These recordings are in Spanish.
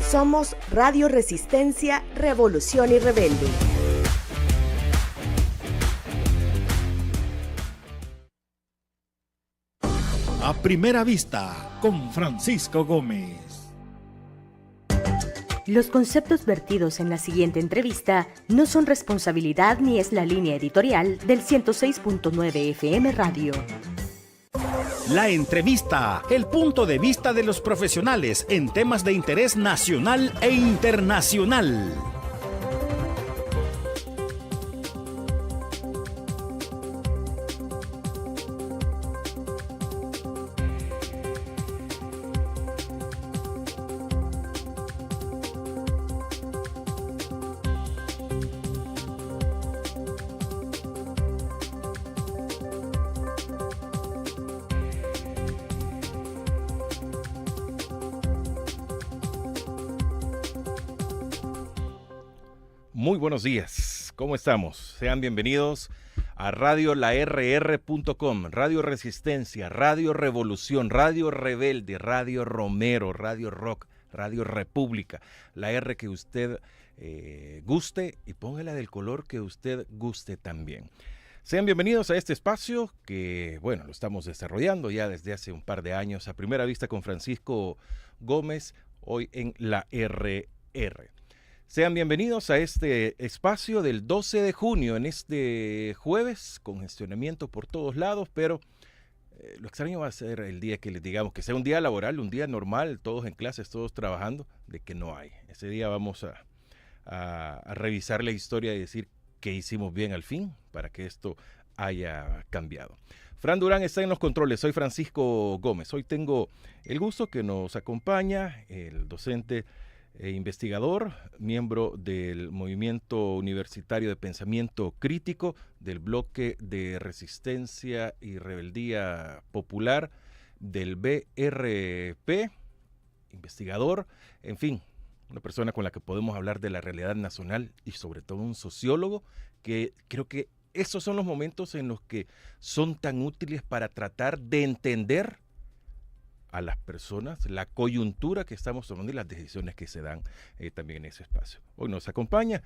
Somos Radio Resistencia, Revolución y Rebelde. A primera vista, con Francisco Gómez. Los conceptos vertidos en la siguiente entrevista no son responsabilidad ni es la línea editorial del 106.9 FM Radio. La entrevista, el punto de vista de los profesionales en temas de interés nacional e internacional. Muy buenos días, ¿cómo estamos? Sean bienvenidos a radiolarr.com, Radio Resistencia, Radio Revolución, Radio Rebelde, Radio Romero, Radio Rock, Radio República, la R que usted guste y póngala del color que usted guste también. Sean bienvenidos a este espacio que, bueno, lo estamos desarrollando ya desde hace un par de años, a primera vista con Francisco Gómez, hoy en la RR. Sean bienvenidos a este espacio del 12 de junio, en este jueves, congestionamiento por todos lados, pero lo extraño va a ser el día que les digamos que sea un día laboral, un día normal, todos en clases, todos trabajando, de que no hay. Ese día vamos a revisar la historia y decir qué hicimos bien al fin para que esto haya cambiado. Fran Durán está en los controles, soy Francisco Gómez. Hoy tengo el gusto que nos acompaña el docente e investigador, miembro del Movimiento Universitario de Pensamiento Crítico, del Bloque de Resistencia y Rebeldía Popular, del BRP, investigador, en fin, una persona con la que podemos hablar de la realidad nacional y sobre todo un sociólogo, que creo que esos son los momentos en los que son tan útiles para tratar de entender a las personas, la coyuntura que estamos tomando y las decisiones que se dan también en ese espacio. Hoy nos acompaña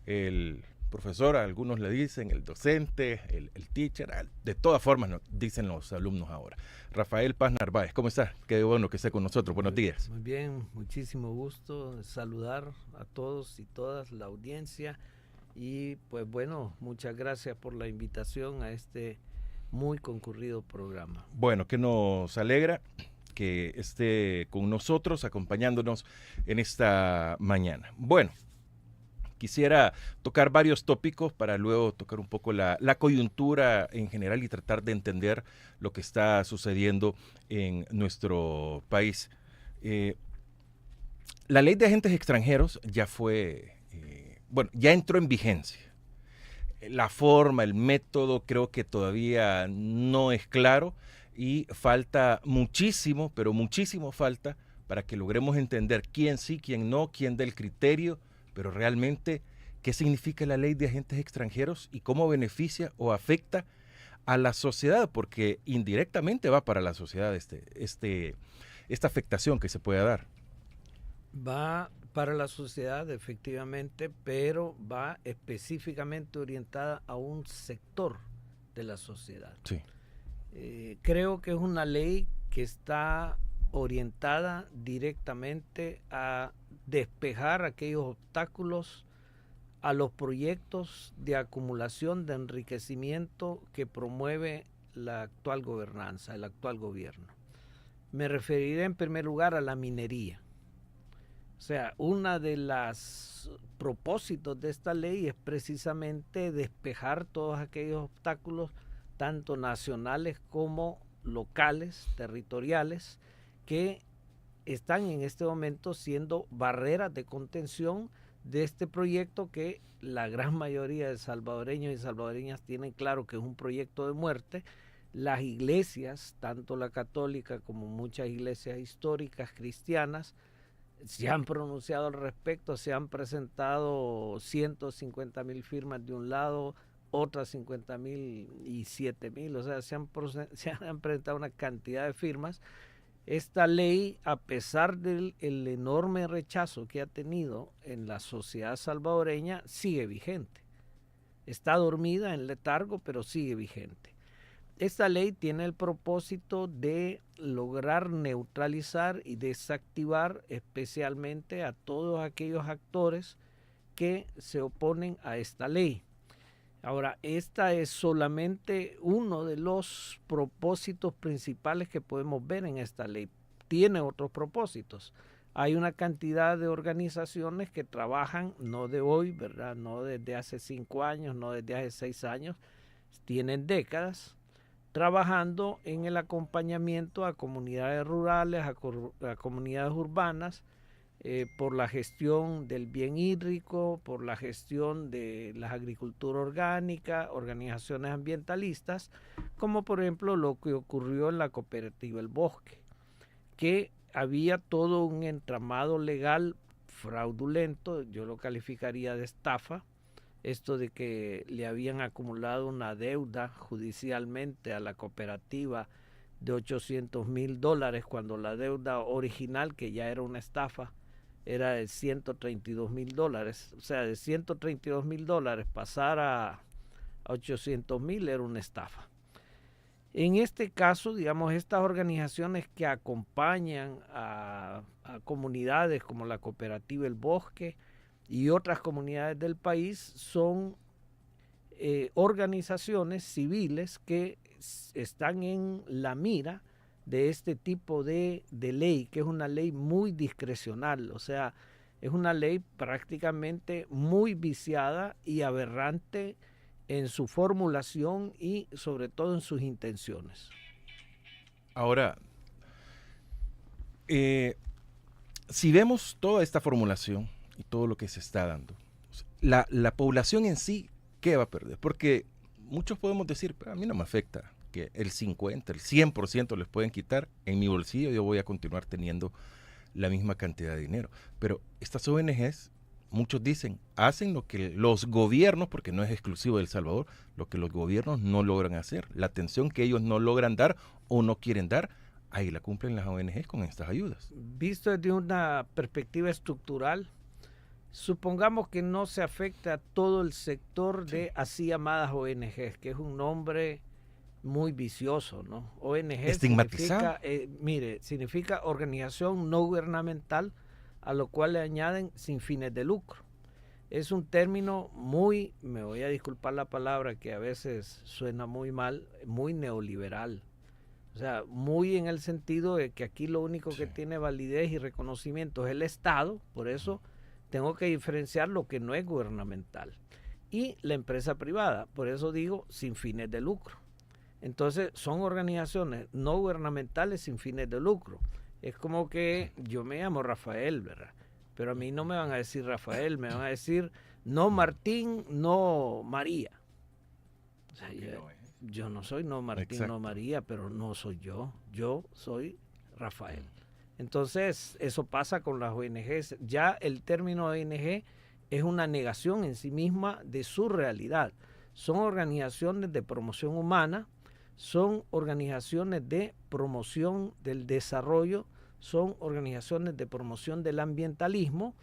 el profesor, algunos le dicen el docente, el teacher, de todas formas nos dicen los alumnos ahora. Rafael Paz Narváez, ¿cómo está? Qué bueno que esté con nosotros, buenos días. Muy bien, muchísimo gusto saludar a todos y todas la audiencia y pues bueno, muchas gracias por la invitación a este muy concurrido programa. Bueno, que nos alegra que esté con nosotros, acompañándonos en esta mañana. Bueno, quisiera tocar varios tópicos para luego tocar un poco la coyuntura en general y tratar de entender lo que está sucediendo en nuestro país. La ley de agentes extranjeros ya fue, ya entró en vigencia. La forma, el método creo que todavía no es claro y falta muchísimo, pero muchísimo falta para que logremos entender quién sí, quién no, quién da el criterio, pero realmente qué significa la ley de agentes extranjeros y cómo beneficia o afecta a la sociedad, porque indirectamente va para la sociedad esta afectación que se puede dar. Va para la sociedad, efectivamente, pero va específicamente orientada a un sector de la sociedad. Sí. Creo que es una ley que está orientada directamente a despejar aquellos obstáculos a los proyectos de acumulación de enriquecimiento que promueve la actual gobernanza, el actual gobierno. Me referiré en primer lugar a la minería. O sea, una de las propósitos de esta ley es precisamente despejar todos aquellos obstáculos, tanto nacionales como locales, territoriales, que están en este momento siendo barreras de contención de este proyecto que la gran mayoría de salvadoreños y salvadoreñas tienen claro que es un proyecto de muerte. Las iglesias, tanto la católica como muchas iglesias históricas cristianas, se han pronunciado al respecto, se han presentado 150,000 firmas de un lado, otras 50,000 y 7,000, o sea, se han presentado una cantidad de firmas esta ley, a pesar del el enorme rechazo que ha tenido en la sociedad salvadoreña, sigue vigente. Está dormida en letargo, pero sigue vigente. Esta ley tiene el propósito de lograr neutralizar y desactivar especialmente a todos aquellos actores que se oponen a esta ley. Ahora, esta es solamente uno de los propósitos principales que podemos ver en esta ley. Tiene otros propósitos. Hay una cantidad de organizaciones que trabajan, no de hoy, ¿verdad? No desde hace 5 años, no desde hace 6 años, tienen décadas trabajando en el acompañamiento a comunidades rurales, a comunidades urbanas, por la gestión del bien hídrico, por la gestión de la agricultura orgánica, organizaciones ambientalistas, como por ejemplo lo que ocurrió en la cooperativa El Bosque, que había todo un entramado legal fraudulento, yo lo calificaría de estafa, esto de que le habían acumulado una deuda judicialmente a la cooperativa de $800,000 cuando la deuda original, que ya era una estafa, era de $132,000. O sea, de $132,000 pasar a $800,000 era una estafa. En este caso, digamos, estas organizaciones que acompañan a comunidades como la cooperativa El Bosque y otras comunidades del país son organizaciones civiles que están en la mira de este tipo de ley, que es una ley muy discrecional, o sea, es una ley prácticamente muy viciada y aberrante en su formulación y sobre todo en sus intenciones. Ahora, si vemos toda esta formulación y todo lo que se está dando, la población en sí, ¿qué va a perder? Porque muchos podemos decir, a mí no me afecta que el 50, el 100% les pueden quitar en mi bolsillo, yo voy a continuar teniendo la misma cantidad de dinero. Pero estas ONGs, muchos dicen, hacen lo que los gobiernos, porque no es exclusivo de El Salvador, lo que los gobiernos no logran hacer. La atención que ellos no logran dar o no quieren dar, ahí la cumplen las ONGs con estas ayudas. Visto desde una perspectiva estructural, supongamos que no se afecta a todo el sector de así llamadas ONGs, que es un nombre muy vicioso, ¿no? ONG estigmatizado. Significa organización no gubernamental, a lo cual le añaden sin fines de lucro. Es un término muy, me voy a disculpar la palabra que a veces suena muy mal, muy neoliberal. O sea, muy en el sentido de que aquí lo único que tiene validez y reconocimiento es el Estado, por eso tengo que diferenciar lo que no es gubernamental, y la empresa privada, por eso digo sin fines de lucro. Entonces son organizaciones no gubernamentales sin fines de lucro. Es como que yo me llamo Rafael, ¿verdad? Pero a mí no me van a decir Rafael, me van a decir no Martín, no María. O sea, yo no soy no Martín, exacto, no María, pero no soy yo soy Rafael. Entonces eso pasa con las ONGs. Ya el término ONG es una negación en sí misma de su realidad. Son organizaciones de promoción humana, son organizaciones de promoción del desarrollo, son organizaciones de promoción del ambientalismo,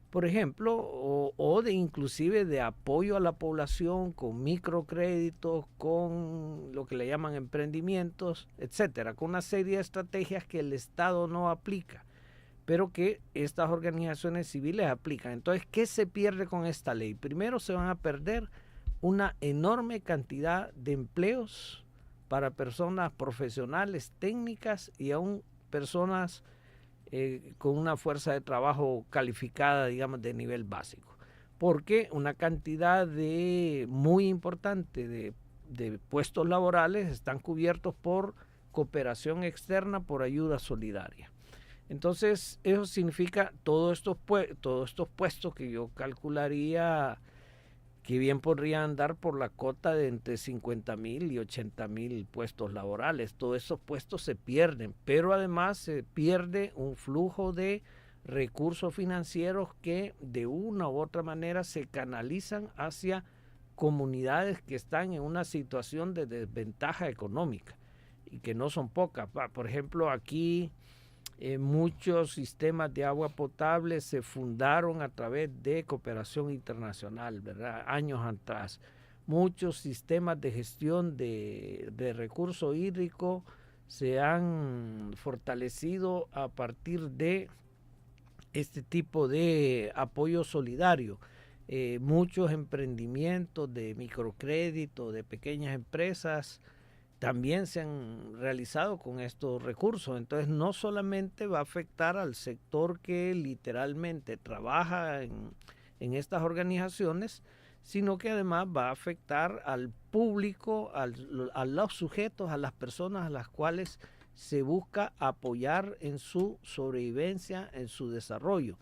por ejemplo, o de inclusive de apoyo a la población con microcréditos, con lo que le llaman emprendimientos, etcétera, con una serie de estrategias que el Estado no aplica, pero que estas organizaciones civiles aplican. Entonces, ¿qué se pierde con esta ley? Primero, se van a perder una enorme cantidad de empleos para personas profesionales, técnicas y aún personas con una fuerza de trabajo calificada, digamos, de nivel básico. Porque una cantidad muy importante de puestos laborales están cubiertos por cooperación externa, por ayuda solidaria. Entonces, eso significa todos estos puestos que yo calcularía que bien podrían andar por la cota de entre 50,000 y 80,000 puestos laborales. Todos esos puestos se pierden, pero además se pierde un flujo de recursos financieros que de una u otra manera se canalizan hacia comunidades que están en una situación de desventaja económica. y que no son pocas. Por ejemplo, aquí muchos sistemas de agua potable se fundaron a través de cooperación internacional, ¿verdad? Años atrás. Muchos sistemas de gestión de recurso hídrico se han fortalecido a partir de este tipo de apoyo solidario. Muchos emprendimientos de microcrédito, de pequeñas empresas, también se han realizado con estos recursos. Entonces no solamente va a afectar al sector que literalmente trabaja en estas organizaciones, sino que además va a afectar al público, a los sujetos, a las personas a las cuales se busca apoyar en su sobrevivencia, en su desarrollo,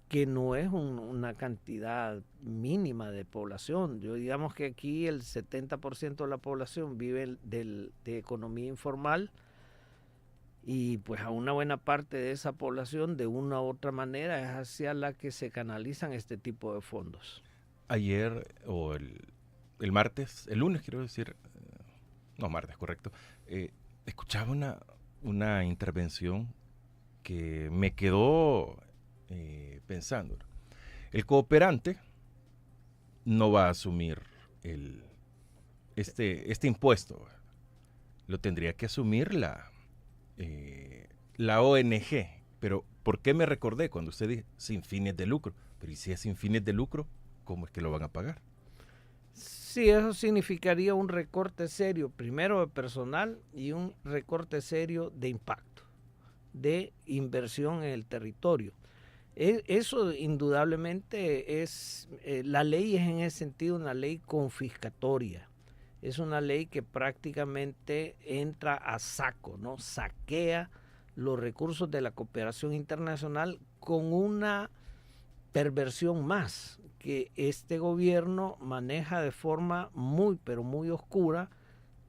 que no es una cantidad mínima de población. Yo digamos que aquí el 70% de la población vive de economía informal, y pues a una buena parte de esa población de una u otra manera es hacia la que se canalizan este tipo de fondos. Ayer o el martes, el lunes quiero decir, no, martes, correcto, escuchaba una intervención que me quedó pensando. El cooperante no va a asumir este impuesto, lo tendría que asumir la ONG. Pero ¿por qué me recordé cuando usted dice sin fines de lucro? Pero ¿y si es sin fines de lucro? ¿Cómo es que lo van a pagar? Sí, eso significaría un recorte serio, primero de personal y un recorte serio de impacto, de inversión en el territorio. Eso indudablemente es, la ley es en ese sentido una ley confiscatoria. Es una ley que prácticamente entra a saco, ¿no? Saquea los recursos de la cooperación internacional con una perversión más, que este gobierno maneja de forma muy, pero muy oscura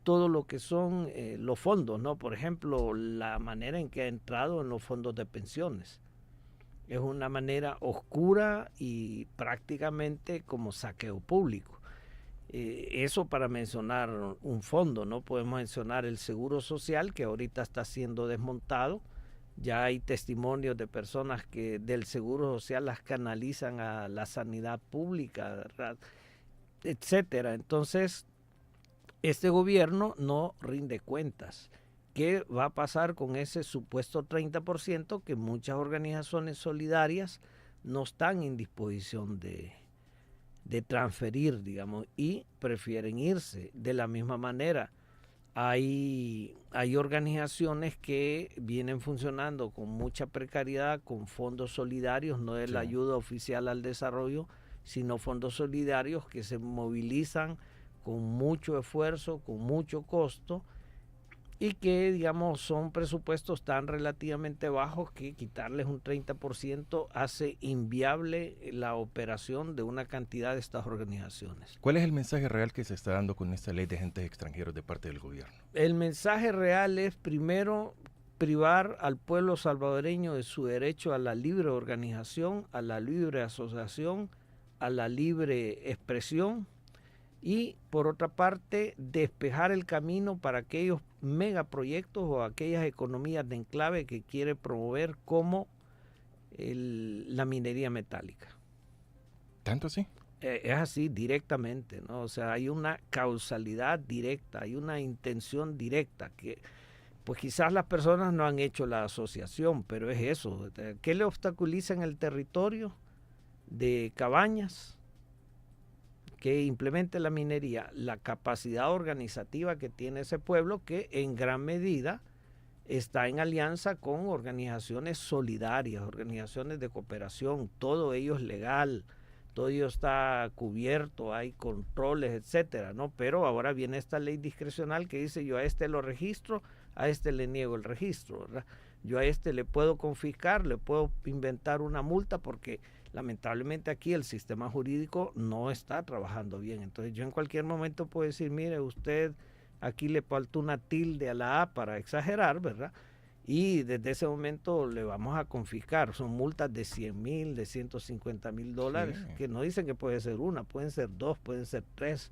todo lo que son los fondos, ¿no? Por ejemplo, la manera en que ha entrado en los fondos de pensiones. Es una manera oscura y prácticamente como saqueo público. Eso para mencionar un fondo, ¿no? Podemos mencionar el Seguro Social, que ahorita está siendo desmontado. Ya hay testimonios de personas que del Seguro Social las canalizan a la sanidad pública, ¿verdad?, etcétera. Entonces, este gobierno no rinde cuentas. ¿Qué va a pasar con ese supuesto 30% que muchas organizaciones solidarias no están en disposición de transferir, digamos, y prefieren irse? De la misma manera, hay organizaciones que vienen funcionando con mucha precariedad, con fondos solidarios, no es la ayuda oficial al desarrollo, sino fondos solidarios que se movilizan con mucho esfuerzo, con mucho costo, y que, digamos, son presupuestos tan relativamente bajos que quitarles un 30% hace inviable la operación de una cantidad de estas organizaciones. ¿Cuál es el mensaje real que se está dando con esta ley de agentes extranjeros de parte del gobierno? El mensaje real es, primero, privar al pueblo salvadoreño de su derecho a la libre organización, a la libre asociación, a la libre expresión, y por otra parte despejar el camino para aquellos megaproyectos o aquellas economías de enclave que quiere promover, como la minería metálica. ¿Tanto así? Es así directamente, ¿no? O sea, hay una causalidad directa, hay una intención directa que pues quizás las personas no han hecho la asociación, pero es eso. ¿Qué le obstaculiza en el territorio de Cabañas que implemente la minería? La capacidad organizativa que tiene ese pueblo, que en gran medida está en alianza con organizaciones solidarias, organizaciones de cooperación, todo ello es legal, todo ello está cubierto, hay controles, etcétera, ¿no? Pero ahora viene esta ley discrecional que dice: yo a este lo registro, a este le niego el registro, ¿verdad? Yo a este le puedo confiscar, le puedo inventar una multa, porque lamentablemente aquí el sistema jurídico no está trabajando bien. Entonces yo en cualquier momento puedo decir: mire, usted aquí le faltó una tilde a la A para exagerar, ¿verdad? Y desde ese momento le vamos a confiscar. Son multas de 100,000, de 150,000 dólares, sí, que no dicen que puede ser una, pueden ser dos, pueden ser tres.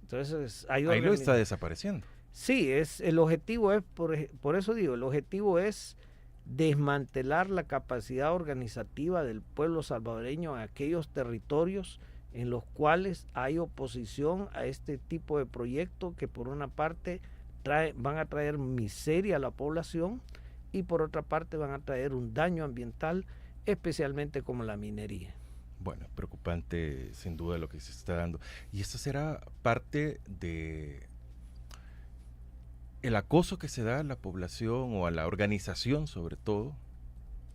Entonces ahí lo está desapareciendo. Sí, el objetivo es, por eso digo, el objetivo es desmantelar la capacidad organizativa del pueblo salvadoreño en aquellos territorios en los cuales hay oposición a este tipo de proyectos que por una parte van a traer miseria a la población y por otra parte van a traer un daño ambiental, especialmente como la minería. Bueno, preocupante sin duda lo que se está dando. Y esto será parte de el acoso que se da a la población o a la organización sobre todo,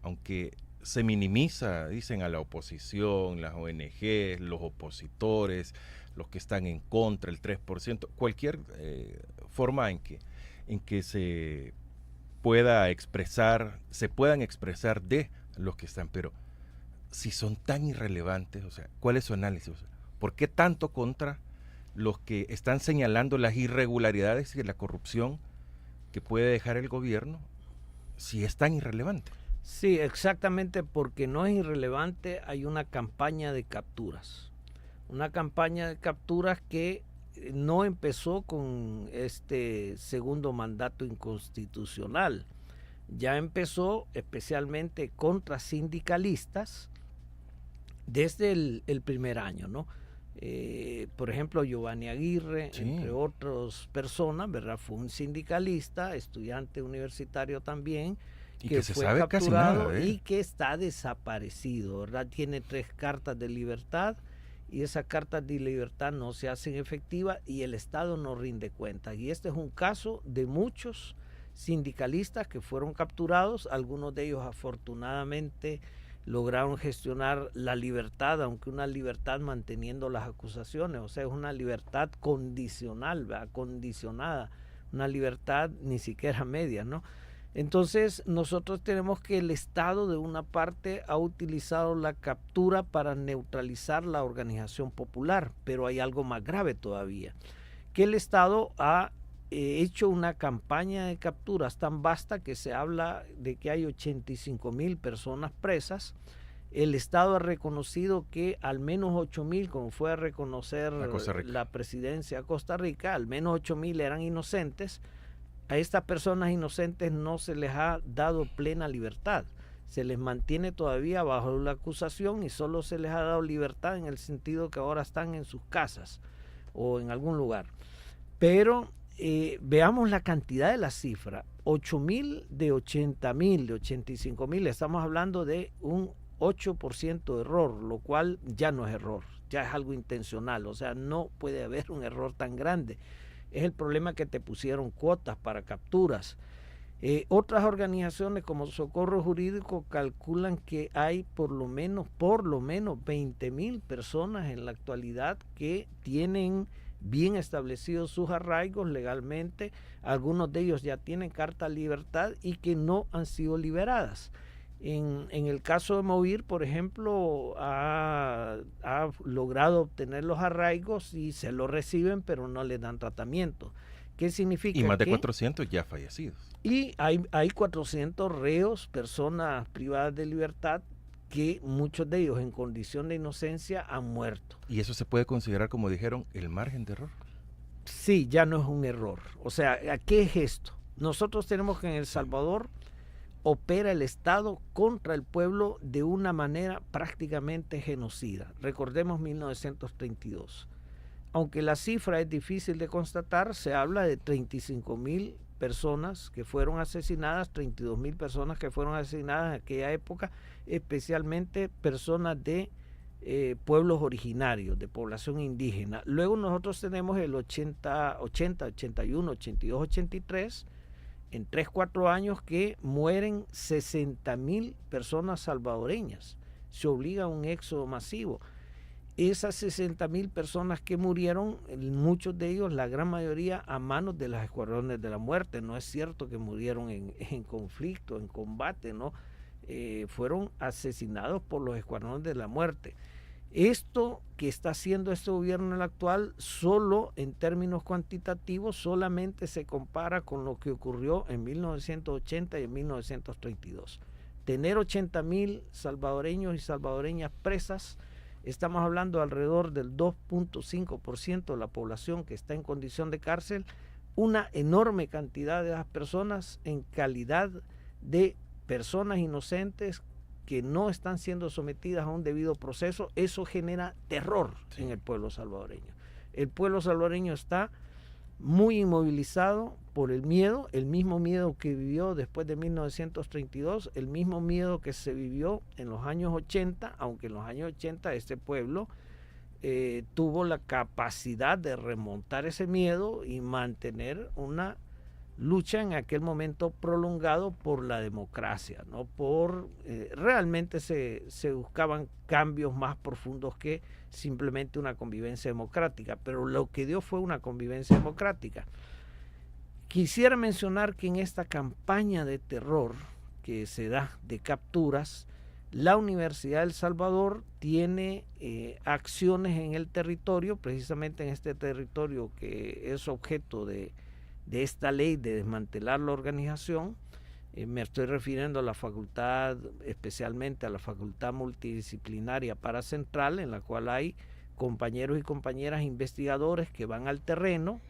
aunque se minimiza, dicen, a la oposición, las ONG, los opositores, los que están en contra, el 3%, cualquier forma en que se puedan expresar de los que están, pero si son tan irrelevantes, o sea, ¿cuál es su análisis? O sea, ¿por qué tanto contra los que están señalando las irregularidades y la corrupción que puede dejar el gobierno si es tan irrelevante? Sí, exactamente, porque no es irrelevante, hay una campaña de capturas. Una campaña de capturas que no empezó con este segundo mandato inconstitucional. Ya empezó especialmente contra sindicalistas desde el primer año, ¿no? Por ejemplo, Giovanni Aguirre, sí, entre otras personas, ¿verdad? Fue un sindicalista, estudiante universitario también, que se fue sabe capturado casi nada, y que está desaparecido, ¿verdad? Tiene 3 cartas de libertad y esas cartas de libertad no se hacen efectivas y el Estado no rinde cuentas. Y este es un caso de muchos sindicalistas que fueron capturados, algunos de ellos afortunadamente lograron gestionar la libertad, aunque una libertad manteniendo las acusaciones, o sea, es una libertad condicional, ¿verdad? Condicionada, una libertad ni siquiera media, ¿no? Entonces nosotros tenemos que el Estado de una parte ha utilizado la captura para neutralizar la organización popular, pero hay algo más grave todavía, que el Estado ha hecho una campaña de capturas tan vasta que se habla de que hay 85,000 personas presas. El Estado ha reconocido que al menos 8,000, como fue a reconocer la presidencia de Costa Rica, al menos 8,000 eran inocentes. A estas personas inocentes no se les ha dado plena libertad, se les mantiene todavía bajo la acusación y solo se les ha dado libertad en el sentido que ahora están en sus casas o en algún lugar. Pero veamos la cantidad de la cifra, 8,000 de 80,000, de 85,000, estamos hablando de un 8% de error, lo cual ya no es error, ya es algo intencional, o sea, no puede haber un error tan grande. Es el problema que te pusieron cuotas para capturas. Otras organizaciones como Socorro Jurídico calculan que hay por lo menos 20,000 personas en la actualidad que tienen bien establecidos sus arraigos legalmente. Algunos de ellos ya tienen carta de libertad y que no han sido liberadas. En el caso de Movir, por ejemplo, ha logrado obtener los arraigos y se los reciben, pero no les dan tratamiento. ¿Qué significa? Y más de 400 ya fallecidos. Y hay 400 reos, personas privadas de libertad, que muchos de ellos en condición de inocencia han muerto. ¿Y eso se puede considerar, como dijeron, el margen de error? Sí, ya no es un error. O sea, ¿qué es esto? Nosotros tenemos que en El Salvador opera el Estado contra el pueblo de una manera prácticamente genocida. Recordemos 1932. Aunque la cifra es difícil de constatar, se habla de 35,000 personas que fueron asesinadas, 32,000 personas que fueron asesinadas en aquella época, especialmente personas de pueblos originarios, de población indígena. Luego nosotros tenemos el 80, 81, 82, 83, en 3-4 años que mueren 60,000 personas salvadoreñas. Se obliga a un éxodo masivo. Esas 60,000 personas que murieron, muchos de ellos, la gran mayoría, a manos de los escuadrones de la muerte. No es cierto que murieron en conflicto, en combate, ¿no? Fueron asesinados por los escuadrones de la muerte. Esto que está haciendo este gobierno actual, solo en términos cuantitativos, solamente se compara con lo que ocurrió en 1980 y en 1932. Tener 80,000 salvadoreños y salvadoreñas presas, estamos hablando alrededor del 2.5% de la población que está en condición de cárcel, una enorme cantidad de las personas en calidad de personas inocentes que no están siendo sometidas a un debido proceso. Eso genera terror en el pueblo salvadoreño. El pueblo salvadoreño está muy inmovilizado por el mismo miedo que vivió después de 1932, el mismo miedo que se vivió en los años 80, aunque en los años 80 este pueblo tuvo la capacidad de remontar ese miedo y mantener una lucha en aquel momento prolongado por la democracia, ¿no? Realmente se buscaban cambios más profundos que simplemente una convivencia democrática, pero lo que dio fue una convivencia democrática. Quisiera mencionar que en esta campaña de terror que se da de capturas, la Universidad de El Salvador tiene acciones en el territorio, precisamente en este territorio que es objeto de esta ley de desmantelar la organización. Me estoy refiriendo a la facultad, especialmente a la facultad multidisciplinaria paracentral, en la cual hay compañeros y compañeras investigadores que van al terreno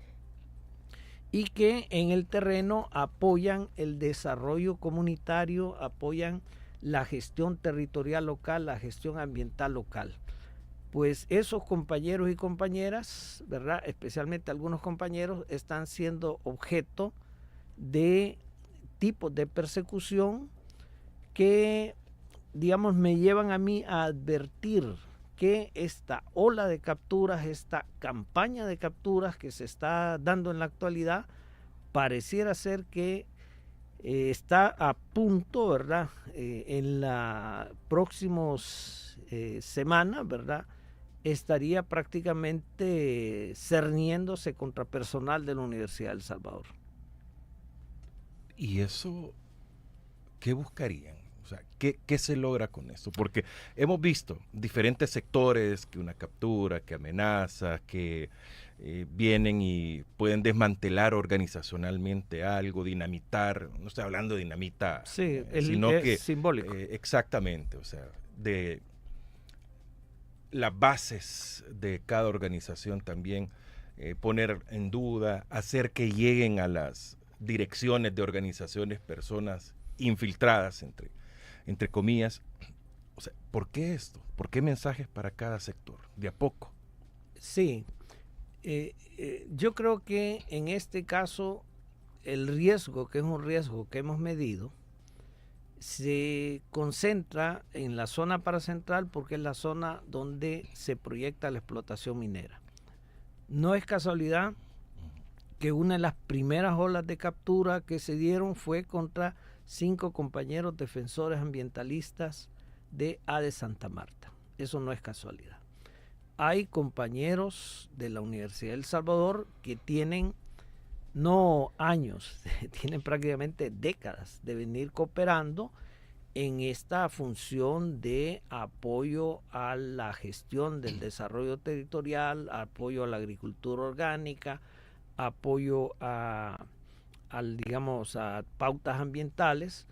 y que en el terreno apoyan el desarrollo comunitario, apoyan la gestión territorial local, la gestión ambiental local. Pues esos compañeros y compañeras, ¿verdad?, especialmente algunos compañeros, están siendo objeto de tipos de persecución que, digamos, me llevan a mí a advertir que esta ola de capturas, esta campaña de capturas que se está dando en la actualidad, pareciera ser que está a punto, ¿verdad?, en las próximas semanas, ¿verdad?, estaría prácticamente cerniéndose contra personal de la Universidad de El Salvador. ¿Y eso qué buscarían? O sea, ¿qué se logra con eso? Porque hemos visto diferentes sectores, que una captura, que amenaza, que vienen y pueden desmantelar organizacionalmente algo, dinamitar. No estoy hablando de dinamita, sí, sino que simbólico. Exactamente, o sea, de las bases de cada organización también, poner en duda, hacer que lleguen a las direcciones de organizaciones personas infiltradas, entre comillas. O sea, ¿por qué esto? ¿Por qué mensajes para cada sector? De a poco. Sí, yo creo que en este caso el riesgo, que es un riesgo que hemos medido, se concentra en la zona paracentral porque es la zona donde se proyecta la explotación minera. No es casualidad que una de las primeras olas de captura que se dieron fue contra 5 compañeros defensores ambientalistas de ADE Santa Marta. Eso no es casualidad. Hay compañeros de la Universidad de El Salvador que tienen no años, tienen prácticamente décadas de venir cooperando en esta función de apoyo a la gestión del desarrollo territorial, apoyo a la agricultura orgánica, apoyo a pautas ambientales.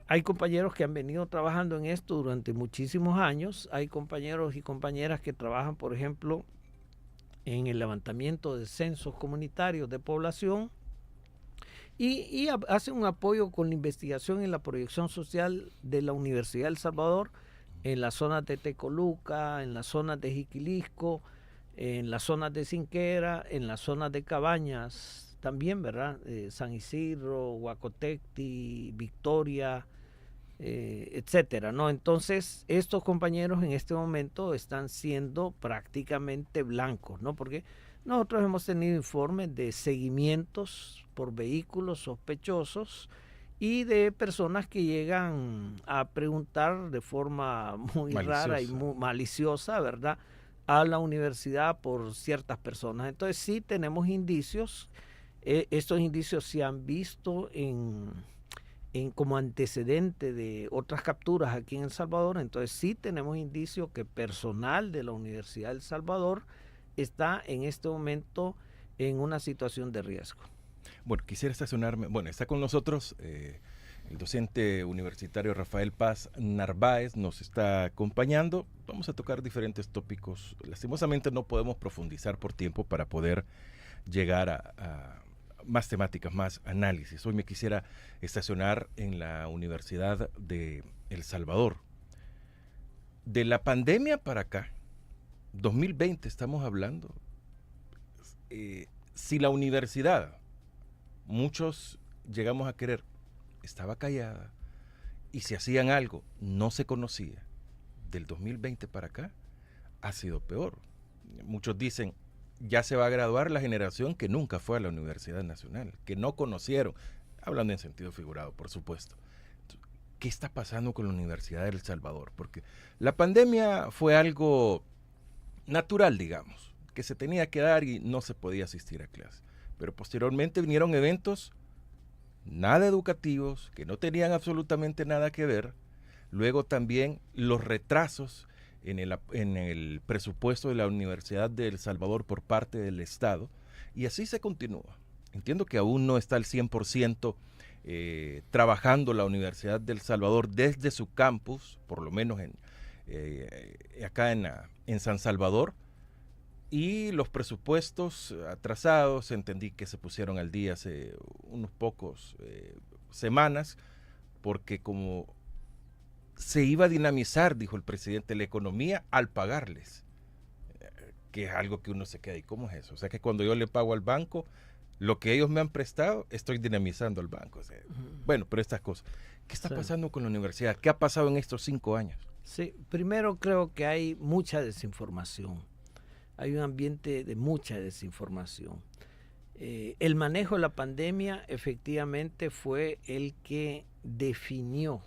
Hay compañeros que han venido trabajando en esto durante muchísimos años. Hay compañeros y compañeras que trabajan, por ejemplo, en el levantamiento de censos comunitarios de población y hacen un apoyo con la investigación y la proyección social de la Universidad de El Salvador en las zonas de Tecoluca, en las zonas de Jiquilisco, en las zonas de Cinquera, en las zonas de Cabañas también, ¿verdad? San Isidro, Huacotecti, Victoria, etcétera, ¿no? Entonces, estos compañeros en este momento están siendo prácticamente blancos, ¿no? Porque nosotros hemos tenido informes de seguimientos por vehículos sospechosos y de personas que llegan a preguntar de forma muy rara y muy maliciosa, ¿verdad?, a la universidad por ciertas personas. Entonces sí tenemos indicios, estos indicios se han visto en como antecedente de otras capturas aquí en El Salvador. Entonces sí tenemos indicios que personal de la Universidad de El Salvador está en este momento en una situación de riesgo. Bueno, quisiera estacionarme, está con nosotros el docente universitario Rafael Paz Narváez, nos está acompañando. Vamos a tocar diferentes tópicos. Lastimosamente no podemos profundizar por tiempo para poder llegar más temáticas, más análisis. Hoy me quisiera estacionar en la Universidad de El Salvador. De la pandemia para acá, 2020 estamos hablando, si la universidad, muchos llegamos a querer, estaba callada y si hacían algo no se conocía, del 2020 para acá ha sido peor. Muchos dicen, ya se va a graduar la generación que nunca fue a la Universidad Nacional, que no conocieron, hablando en sentido figurado, por supuesto. ¿Qué está pasando con la Universidad de El Salvador? Porque la pandemia fue algo natural, digamos, que se tenía que dar y no se podía asistir a clases. Pero posteriormente vinieron eventos nada educativos, que no tenían absolutamente nada que ver. Luego también los retrasos en el presupuesto de la Universidad de El Salvador por parte del Estado. Y así se continúa. Entiendo que aún no está al 100% trabajando la Universidad de El Salvador desde su campus, por lo menos acá en San Salvador, y los presupuestos atrasados, entendí que se pusieron al día hace unos pocos semanas, porque como se iba a dinamizar, dijo el presidente, la economía al pagarles, que es algo que uno se queda, ¿y cómo es eso? O sea que cuando yo le pago al banco, lo que ellos me han prestado, estoy dinamizando al banco. O sea, bueno, pero estas cosas. ¿Qué está pasando con la universidad? ¿Qué ha pasado en estos 5 años? Sí, primero creo que hay mucha desinformación. Hay un ambiente de mucha desinformación. El manejo de la pandemia efectivamente fue el que definió,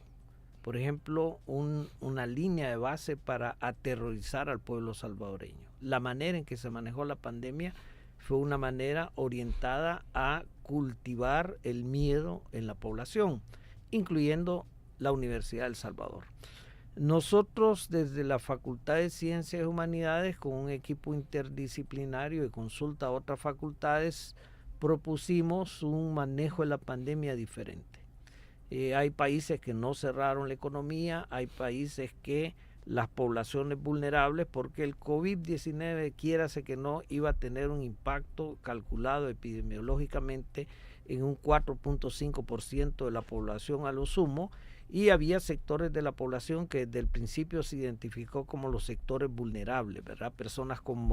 por ejemplo, una línea de base para aterrorizar al pueblo salvadoreño. La manera en que se manejó la pandemia fue una manera orientada a cultivar el miedo en la población, incluyendo la Universidad de El Salvador. Nosotros desde la Facultad de Ciencias y Humanidades, con un equipo interdisciplinario de consulta a otras facultades, propusimos un manejo de la pandemia diferente. Hay países que no cerraron la economía, hay países que las poblaciones vulnerables, porque el COVID-19, quiérase que no, iba a tener un impacto calculado epidemiológicamente en un 4.5% de la población a lo sumo, y había sectores de la población que desde el principio se identificó como los sectores vulnerables, ¿verdad? Personas con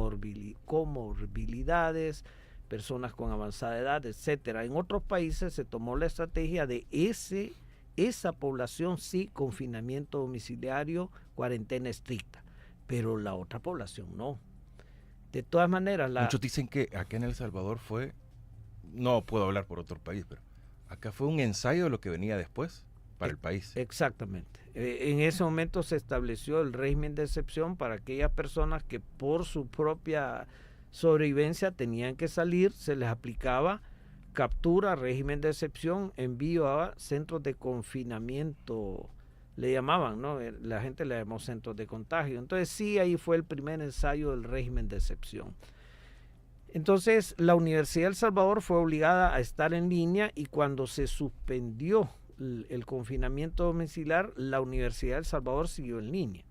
comorbilidades, personas con avanzada edad, etcétera. En otros países se tomó la estrategia de esa población sí, confinamiento domiciliario, cuarentena estricta, pero la otra población no. De todas maneras, muchos dicen que acá en El Salvador fue, no puedo hablar por otro país, pero acá fue un ensayo de lo que venía después para el país. Exactamente. En ese momento se estableció el régimen de excepción para aquellas personas que por su propia sobrevivencia tenían que salir, se les aplicaba captura, régimen de excepción, envío a centros de confinamiento, le llamaban, ¿no? La gente le llamó centros de contagio. Entonces sí, ahí fue el primer ensayo del régimen de excepción. Entonces la Universidad de El Salvador fue obligada a estar en línea, y cuando se suspendió el confinamiento domiciliar, la Universidad de El Salvador siguió en línea.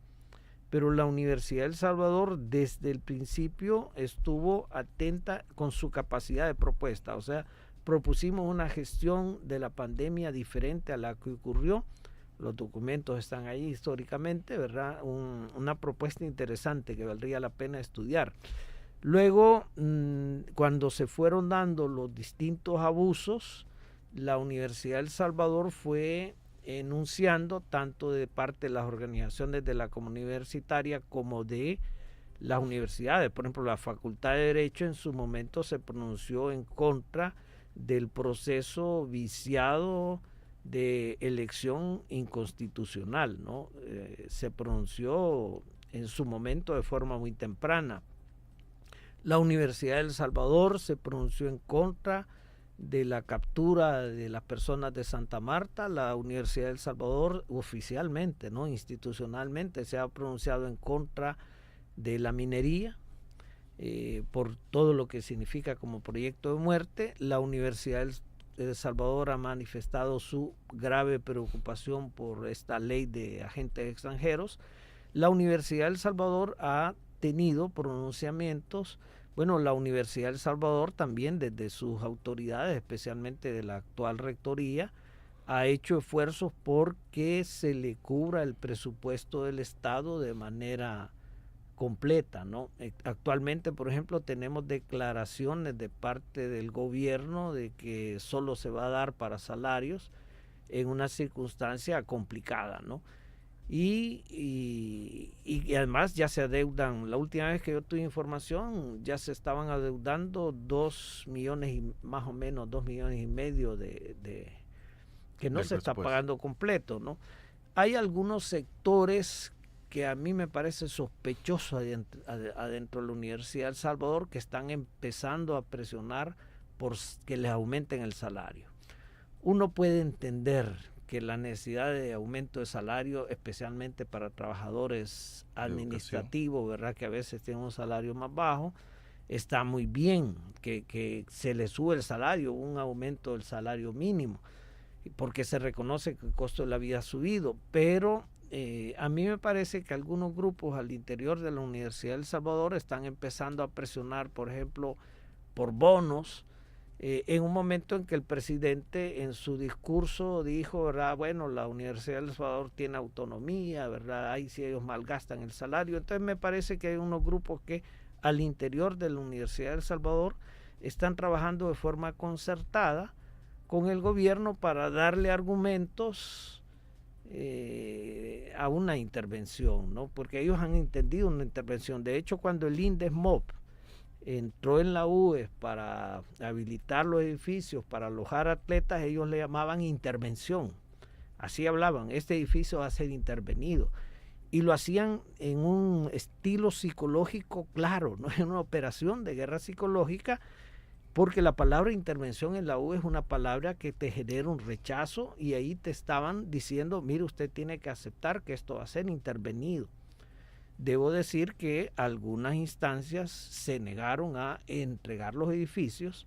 Pero la Universidad de El Salvador desde el principio estuvo atenta con su capacidad de propuesta. O sea, propusimos una gestión de la pandemia diferente a la que ocurrió. Los documentos están ahí históricamente, ¿verdad? Una propuesta interesante que valdría la pena estudiar. Luego, cuando se fueron dando los distintos abusos, la Universidad de El Salvador fue enunciando, tanto de parte de las organizaciones de la comunidad universitaria como de las universidades. Por ejemplo, la Facultad de Derecho en su momento se pronunció en contra del proceso viciado de elección inconstitucional, ¿no? Se pronunció en su momento de forma muy temprana. La Universidad de El Salvador se pronunció en contra de la captura de las personas de Santa Marta. La Universidad de El Salvador oficialmente, no institucionalmente, se ha pronunciado en contra de la minería, por todo lo que significa como proyecto de muerte. La Universidad de El Salvador ha manifestado su grave preocupación por esta ley de agentes extranjeros. La Universidad de El Salvador ha tenido pronunciamientos Bueno, la Universidad de El Salvador también desde sus autoridades, especialmente de la actual rectoría, ha hecho esfuerzos porque se le cubra el presupuesto del Estado de manera completa, ¿no? Actualmente, por ejemplo, tenemos declaraciones de parte del gobierno de que solo se va a dar para salarios en una circunstancia complicada, ¿no? Y además ya se adeudan, la última vez que yo tuve información, ya se estaban adeudando 2 millones y más o menos 2 millones y medio de que no se está pagando completo, ¿no? Hay algunos sectores que a mí me parece sospechoso adentro de la Universidad de El Salvador, que están empezando a presionar por que les aumenten el salario. Uno puede entender que la necesidad de aumento de salario, especialmente para trabajadores administrativos, ¿verdad?, que a veces tienen un salario más bajo, está muy bien que se le sube el salario, un aumento del salario mínimo, porque se reconoce que el costo de la vida ha subido, pero a mí me parece que algunos grupos al interior de la Universidad de El Salvador están empezando a presionar, por ejemplo, por bonos, en un momento en que el presidente en su discurso dijo, ¿verdad?, bueno, la Universidad de El Salvador tiene autonomía, ¿verdad?, ahí sí ellos malgastan el salario. Entonces me parece que hay unos grupos que al interior de la Universidad de El Salvador están trabajando de forma concertada con el gobierno para darle argumentos a una intervención, ¿no? Porque ellos han entendido una intervención. De hecho, cuando el INDESMOB entró en la UES para habilitar los edificios, para alojar atletas, ellos le llamaban intervención. Así hablaban, este edificio va a ser intervenido. Y lo hacían en un estilo psicológico claro, no en una operación de guerra psicológica, porque la palabra intervención en la U es una palabra que te genera un rechazo y ahí te estaban diciendo, mire, usted tiene que aceptar que esto va a ser intervenido. Debo decir que algunas instancias se negaron a entregar los edificios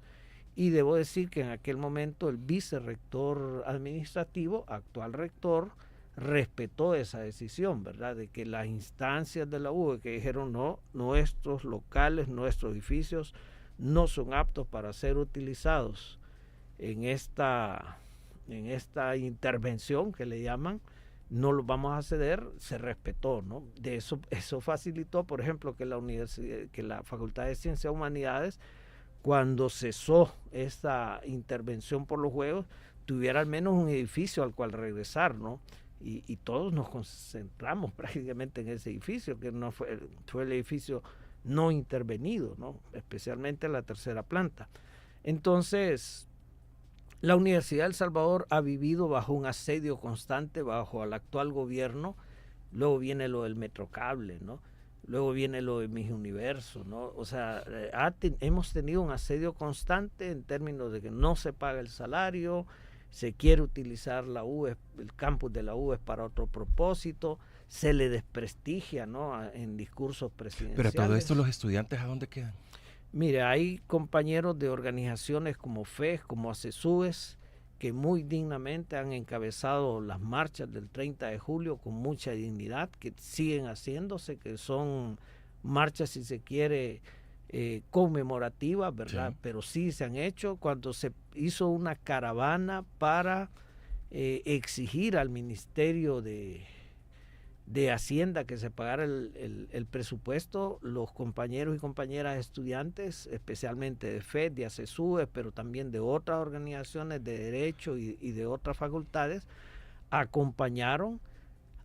y debo decir que en aquel momento el vicerrector administrativo, actual rector, respetó esa decisión, ¿verdad?, de que las instancias de la U que dijeron no, nuestros locales, nuestros edificios no son aptos para ser utilizados en esta intervención que le llaman, no los vamos a ceder, se respetó, ¿no? De eso facilitó, por ejemplo, que la Facultad de Ciencias y Humanidades, cuando cesó esta intervención por los Juegos, tuviera al menos un edificio al cual regresar, ¿no? Y todos nos concentramos prácticamente en ese edificio, que no fue el edificio no intervenido, ¿no?, especialmente la tercera planta. Entonces, la Universidad de El Salvador ha vivido bajo un asedio constante, bajo el actual gobierno. Luego viene lo del Metrocable, ¿no? Luego viene lo de Mis Universo, ¿no? O sea, hemos tenido un asedio constante en términos de que no se paga el salario, se quiere utilizar la UES, el campus de la UES para otro propósito, se le desprestigia, ¿no?, en discursos presidenciales. Pero todo esto, los estudiantes, ¿a dónde quedan? Mire, hay compañeros de organizaciones como FES, como ACESUES, que muy dignamente han encabezado las marchas del 30 de julio con mucha dignidad, que siguen haciéndose, que son marchas, si se quiere, conmemorativas, ¿verdad? Sí. Pero sí se han hecho. Cuando se hizo una caravana para exigir al Ministerio de Hacienda que se pagara el presupuesto, los compañeros y compañeras estudiantes, especialmente de FED, de ACESUES, pero también de otras organizaciones de derecho y de otras facultades, acompañaron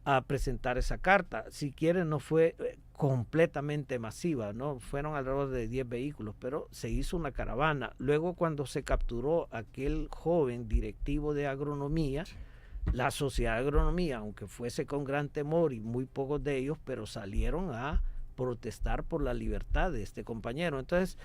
a presentar esa carta. Si quieren, no fue completamente masiva, ¿no? Fueron alrededor de 10 vehículos, pero se hizo una caravana. Luego, cuando se capturó aquel joven directivo de agronomía, la Sociedad de Agronomía, aunque fuese con gran temor y muy pocos de ellos, pero salieron a protestar por la libertad de este compañero. Entonces,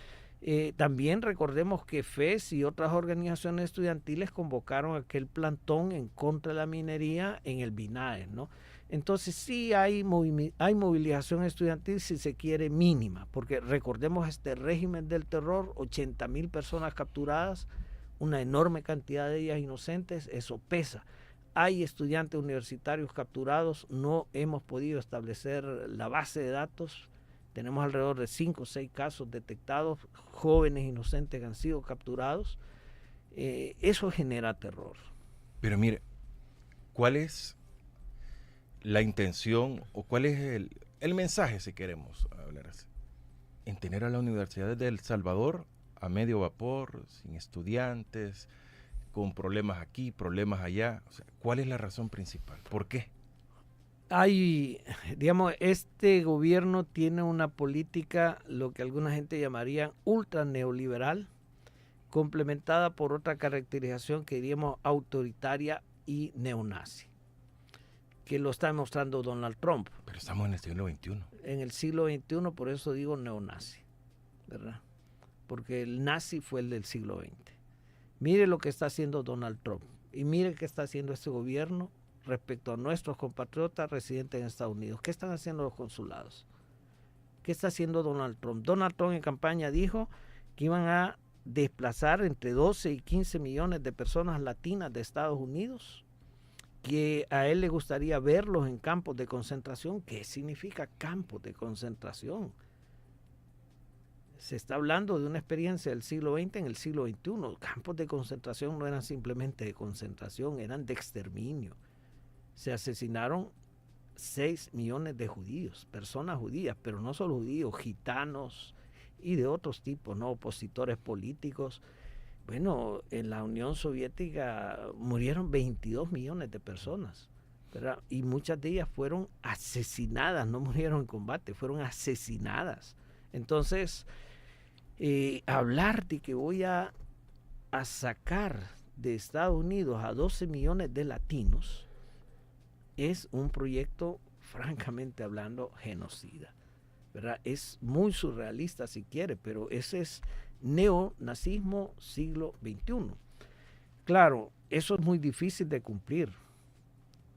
también recordemos que FES y otras organizaciones estudiantiles convocaron aquel plantón en contra de la minería en el BINAES, ¿no? Entonces sí hay movilización estudiantil, si se quiere, mínima, porque recordemos este régimen del terror, 80,000 personas capturadas, una enorme cantidad de ellas inocentes, eso pesa. Hay estudiantes universitarios capturados, no hemos podido establecer la base de datos Tenemos alrededor de 5 o 6 casos detectados, jóvenes inocentes que han sido capturados. Eso genera terror. Pero mire, ¿cuál es la intención o cuál es el mensaje, si queremos hablar así, en tener a la Universidad de El Salvador a medio vapor, sin estudiantes, con problemas aquí, problemas allá? O sea, ¿cuál es la razón principal? ¿Por qué? Este gobierno tiene una política, lo que alguna gente llamaría ultra neoliberal, complementada por otra caracterización que diríamos autoritaria y neonazi, que lo está demostrando Donald Trump. Pero estamos en el siglo XXI. En el siglo XXI, por eso digo neonazi, ¿verdad? Porque el nazi fue el del siglo XX. Mire lo que está haciendo Donald Trump y mire qué está haciendo este gobierno respecto a nuestros compatriotas residentes en Estados Unidos. ¿Qué están haciendo los consulados? ¿Qué está haciendo Donald Trump? Donald Trump en campaña dijo que iban a desplazar entre 12 y 15 millones de personas latinas de Estados Unidos, que a él le gustaría verlos en campos de concentración. ¿Qué significa campos de concentración? Se está hablando de una experiencia del siglo XX en el siglo XXI. Campos de concentración no eran simplemente de concentración, eran de exterminio. Se asesinaron 6 millones de judíos, personas judías, pero no solo judíos, gitanos y de otros tipos, ¿no? Opositores políticos. Bueno, en la Unión Soviética murieron 22 millones de personas, ¿verdad? Y muchas de ellas fueron asesinadas, no murieron en combate, fueron asesinadas. Entonces, hablar de que voy a sacar de Estados Unidos a 12 millones de latinos es un proyecto, francamente hablando, genocida, ¿verdad? Es muy surrealista si quiere, pero ese es neonazismo siglo XXI. Claro, eso es muy difícil de cumplir.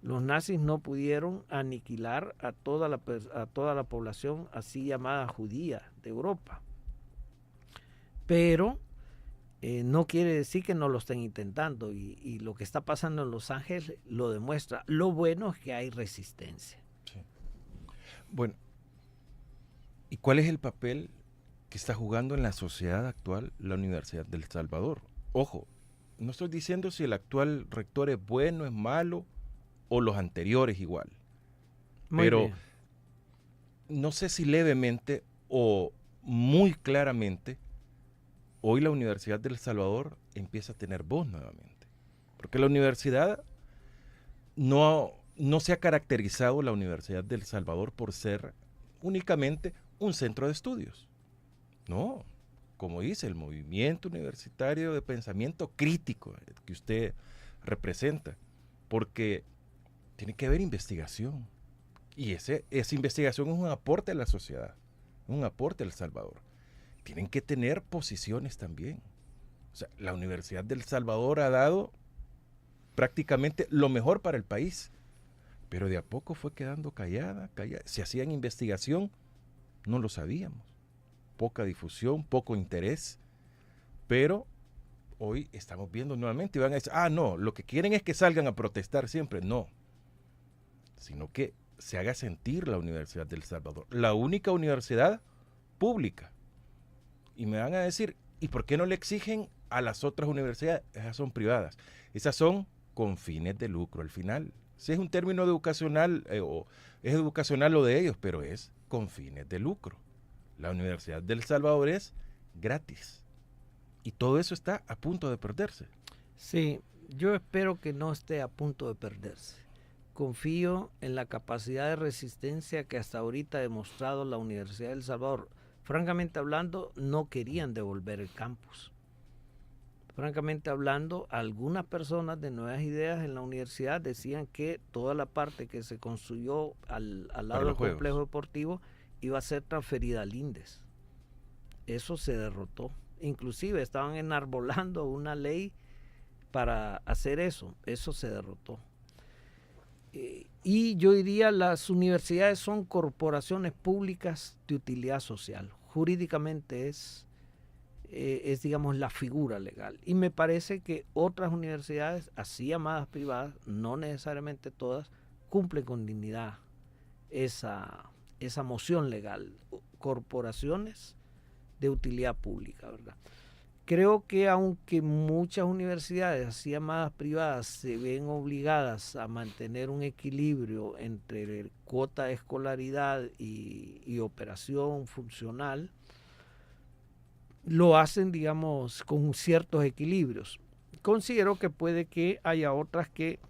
Los nazis no pudieron aniquilar a toda la población así llamada judía de Europa. Pero no quiere decir que no lo estén intentando, y lo que está pasando en Los Ángeles lo demuestra. Lo bueno es que hay resistencia. Sí. Bueno, ¿y cuál es el papel que está jugando en la sociedad actual la Universidad del Salvador? Ojo, no estoy diciendo si el actual rector es bueno, es malo, o los anteriores igual. Pero bien. No sé si levemente o muy claramente hoy la Universidad del Salvador empieza a tener voz nuevamente. Porque la universidad no se ha caracterizado, la Universidad del Salvador, por ser únicamente un centro de estudios. No, como dice, el movimiento universitario de pensamiento crítico que usted representa. Porque tiene que haber investigación. Y esa investigación es un aporte a la sociedad, un aporte al Salvador. Tienen que tener posiciones también. O sea, la Universidad del Salvador ha dado prácticamente lo mejor para el país, pero de a poco fue quedando callada. Si hacían investigación, no lo sabíamos. Poca difusión, poco interés, pero hoy estamos viendo nuevamente y van a decir, no, lo que quieren es que salgan a protestar siempre. No, sino que se haga sentir la Universidad del Salvador, la única universidad pública. Y me van a decir, ¿y por qué no le exigen a las otras universidades? Esas son privadas. Esas son con fines de lucro al final. Si es un término educacional, o es educacional lo de ellos, pero es con fines de lucro. La Universidad del Salvador es gratis. Y todo eso está a punto de perderse. Sí, yo espero que no esté a punto de perderse. Confío en la capacidad de resistencia que hasta ahorita ha demostrado la Universidad del Salvador. Francamente hablando, no querían devolver el campus. Francamente hablando, algunas personas de Nuevas Ideas en la universidad decían que toda la parte que se construyó al lado del complejo deportivo iba a ser transferida al INDES. Eso se derrotó. Inclusive estaban enarbolando una ley para hacer eso. Eso se derrotó. Y yo diría, las universidades son corporaciones públicas de utilidad social. Jurídicamente es digamos, la figura legal. Y me parece que otras universidades, así llamadas privadas, no necesariamente todas, cumplen con dignidad esa moción legal. corporaciones de utilidad pública, ¿verdad? Creo que aunque muchas universidades, así llamadas privadas, se ven obligadas a mantener un equilibrio entre cuota de escolaridad y operación funcional, lo hacen, digamos, con ciertos equilibrios. Considero que puede que haya otras que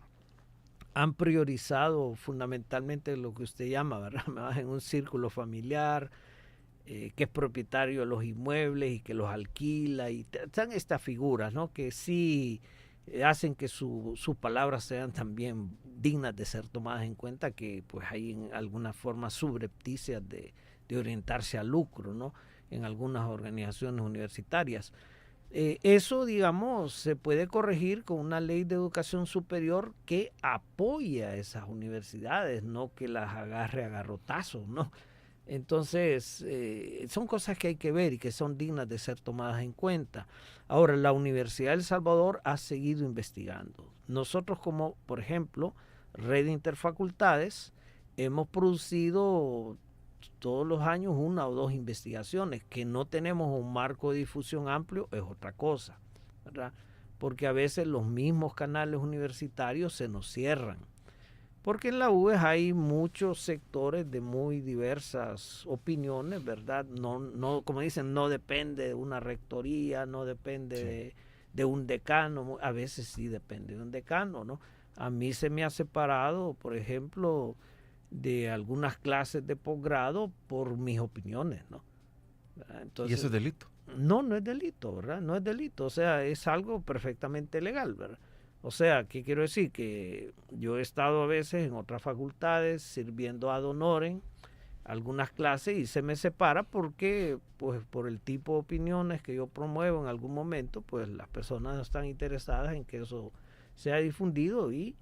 han priorizado fundamentalmente lo que usted llama, ¿verdad? Más en un círculo familiar, que es propietario de los inmuebles y que los alquila, y están estas figuras, ¿no? Que sí hacen que sus palabras sean también dignas de ser tomadas en cuenta, que pues hay en alguna forma subrepticias de orientarse al lucro, ¿no? En algunas organizaciones universitarias. Eso, digamos, se puede corregir con una ley de educación superior que apoye a esas universidades, no que las agarre a garrotazos, ¿no? Entonces, son cosas que hay que ver y que son dignas de ser tomadas en cuenta. Ahora, la Universidad de El Salvador ha seguido investigando. Nosotros como, por ejemplo, Red Interfacultades, hemos producido todos los años 1 o 2 investigaciones. Que no tenemos un marco de difusión amplio es otra cosa, ¿verdad? Porque a veces los mismos canales universitarios se nos cierran. Porque en la UES hay muchos sectores de muy diversas opiniones, ¿verdad? No, como dicen, no depende de una rectoría, no depende de un decano. A veces sí depende de un decano, ¿no? A mí se me ha separado, por ejemplo, de algunas clases de posgrado por mis opiniones, ¿no? Entonces, ¿y eso es delito? No es delito, ¿verdad? No es delito, o sea, es algo perfectamente legal, ¿verdad? O sea, ¿qué quiero decir? Que yo he estado a veces en otras facultades sirviendo ad honorem algunas clases y se me separa porque, pues, por el tipo de opiniones que yo promuevo en algún momento, pues las personas no están interesadas en que eso sea difundido y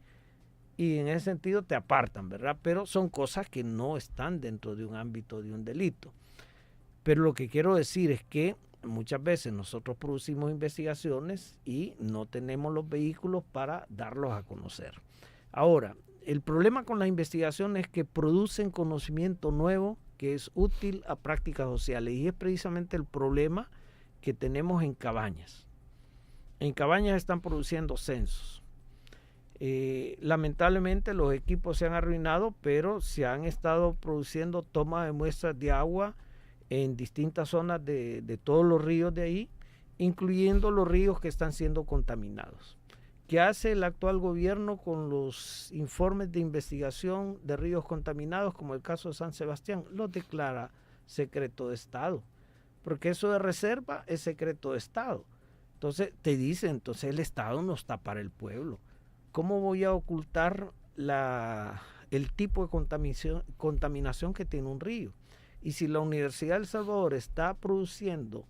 en ese sentido te apartan, ¿verdad? Pero son cosas que no están dentro de un ámbito de un delito. Pero lo que quiero decir es que muchas veces nosotros producimos investigaciones y no tenemos los vehículos para darlos a conocer. Ahora, el problema con las investigaciones es que producen conocimiento nuevo que es útil a prácticas sociales, y es precisamente el problema que tenemos en Cabañas. En Cabañas están produciendo censos. Lamentablemente los equipos se han arruinado, pero se han estado produciendo tomas de muestras de agua en distintas zonas de todos los ríos de ahí, incluyendo los ríos que están siendo contaminados. ¿Qué hace el actual gobierno con los informes de investigación de ríos contaminados, como el caso de San Sebastián? Los declara secreto de Estado, porque eso de reserva es secreto de Estado. Entonces te dice, entonces el Estado no está para el pueblo. ¿Cómo voy a ocultar el tipo de contaminación que tiene un río? Y si la Universidad de El Salvador está produciendo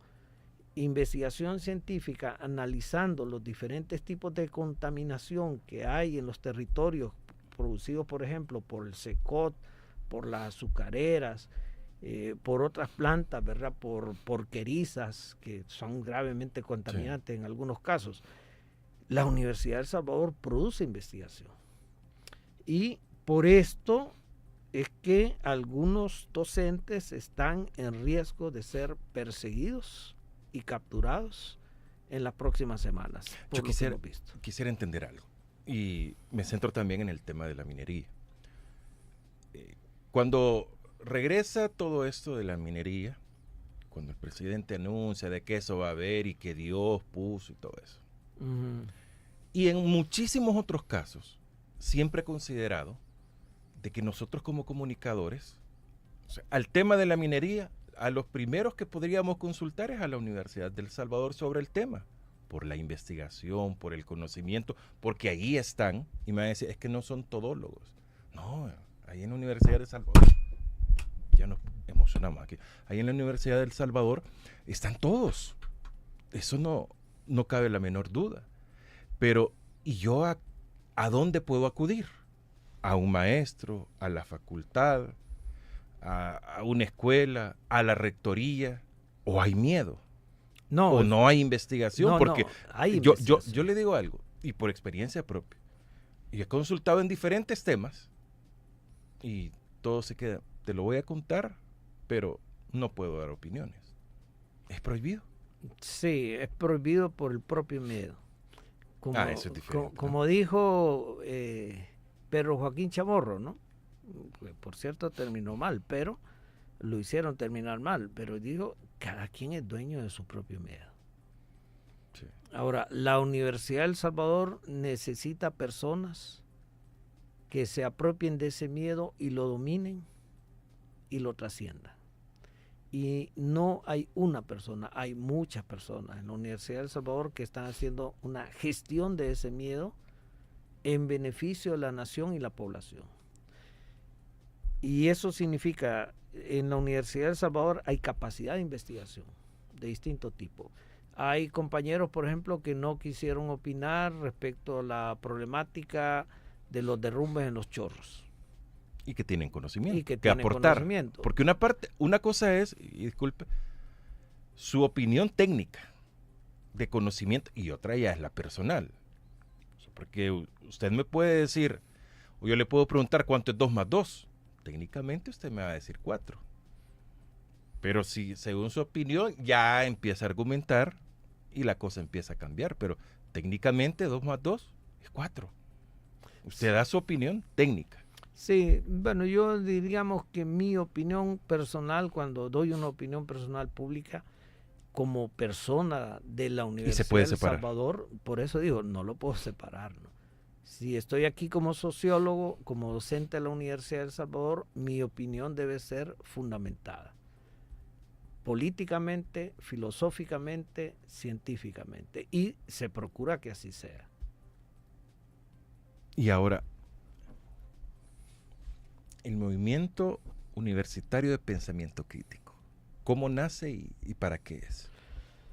investigación científica, analizando los diferentes tipos de contaminación que hay en los territorios producidos, por ejemplo, por el secot, por las azucareras, por otras plantas, ¿verdad? Por querizas, que son gravemente contaminantes en algunos casos. La Universidad de El Salvador produce investigación. Y por esto es que algunos docentes están en riesgo de ser perseguidos y capturados en las próximas semanas. Yo quisiera entender algo, y me centro también en el tema de la minería. Cuando regresa todo esto de la minería, cuando el presidente anuncia de que eso va a haber y que Dios puso y todo eso, y en muchísimos otros casos, siempre he considerado de que nosotros como comunicadores, o sea, al tema de la minería, a los primeros que podríamos consultar es a la Universidad de El Salvador sobre el tema, por la investigación, por el conocimiento, porque ahí están, y me van a decir, es que no son todólogos. No, ahí en la Universidad de El Salvador, ya nos emocionamos aquí, ahí en la Universidad de El Salvador están todos, eso no cabe la menor duda. Pero, ¿y yo a dónde puedo acudir? ¿A un maestro, a la facultad, a una escuela, a la rectoría? ¿O hay miedo? No, ¿O no hay investigación? Porque hay yo le digo algo, y por experiencia propia, y he consultado en diferentes temas, y todo se queda, te lo voy a contar, pero no puedo dar opiniones. ¿Es prohibido? Sí, es prohibido por el propio miedo. Como, Eso es diferente, como dijo Pedro Joaquín Chamorro, ¿no? Que por cierto terminó mal, pero lo hicieron terminar mal, pero dijo, cada quien es dueño de su propio miedo. Sí. Ahora, la Universidad de El Salvador necesita personas que se apropien de ese miedo y lo dominen y lo trasciendan. Y no hay una persona, hay muchas personas en la Universidad de El Salvador que están haciendo una gestión de ese miedo en beneficio de la nación y la población. Y eso significa, en la Universidad de El Salvador hay capacidad de investigación de distinto tipo. Hay compañeros, por ejemplo, que no quisieron opinar respecto a la problemática de los derrumbes en los chorros. Y que tienen conocimiento, Y que que tienen aportar. conocimiento. Porque una cosa es, y disculpe, su opinión técnica de conocimiento y otra ya es la personal. Porque usted me puede decir, o yo le puedo preguntar cuánto es 2 más 2. Técnicamente usted me va a decir 4. Pero si según su opinión ya empieza a argumentar y la cosa empieza a cambiar. Pero técnicamente 2 más 2 es 4. Usted da su opinión técnica. Sí, bueno, yo diríamos que mi opinión personal, cuando doy una opinión personal pública, como persona de la Universidad puede de El separar. Salvador, por eso digo, no lo puedo separar, ¿no? Si estoy aquí como sociólogo, como docente de la Universidad de El Salvador, mi opinión debe ser fundamentada. Políticamente, filosóficamente, científicamente. Y se procura que así sea. Y ahora, el movimiento universitario de pensamiento crítico, ¿cómo nace y para qué es?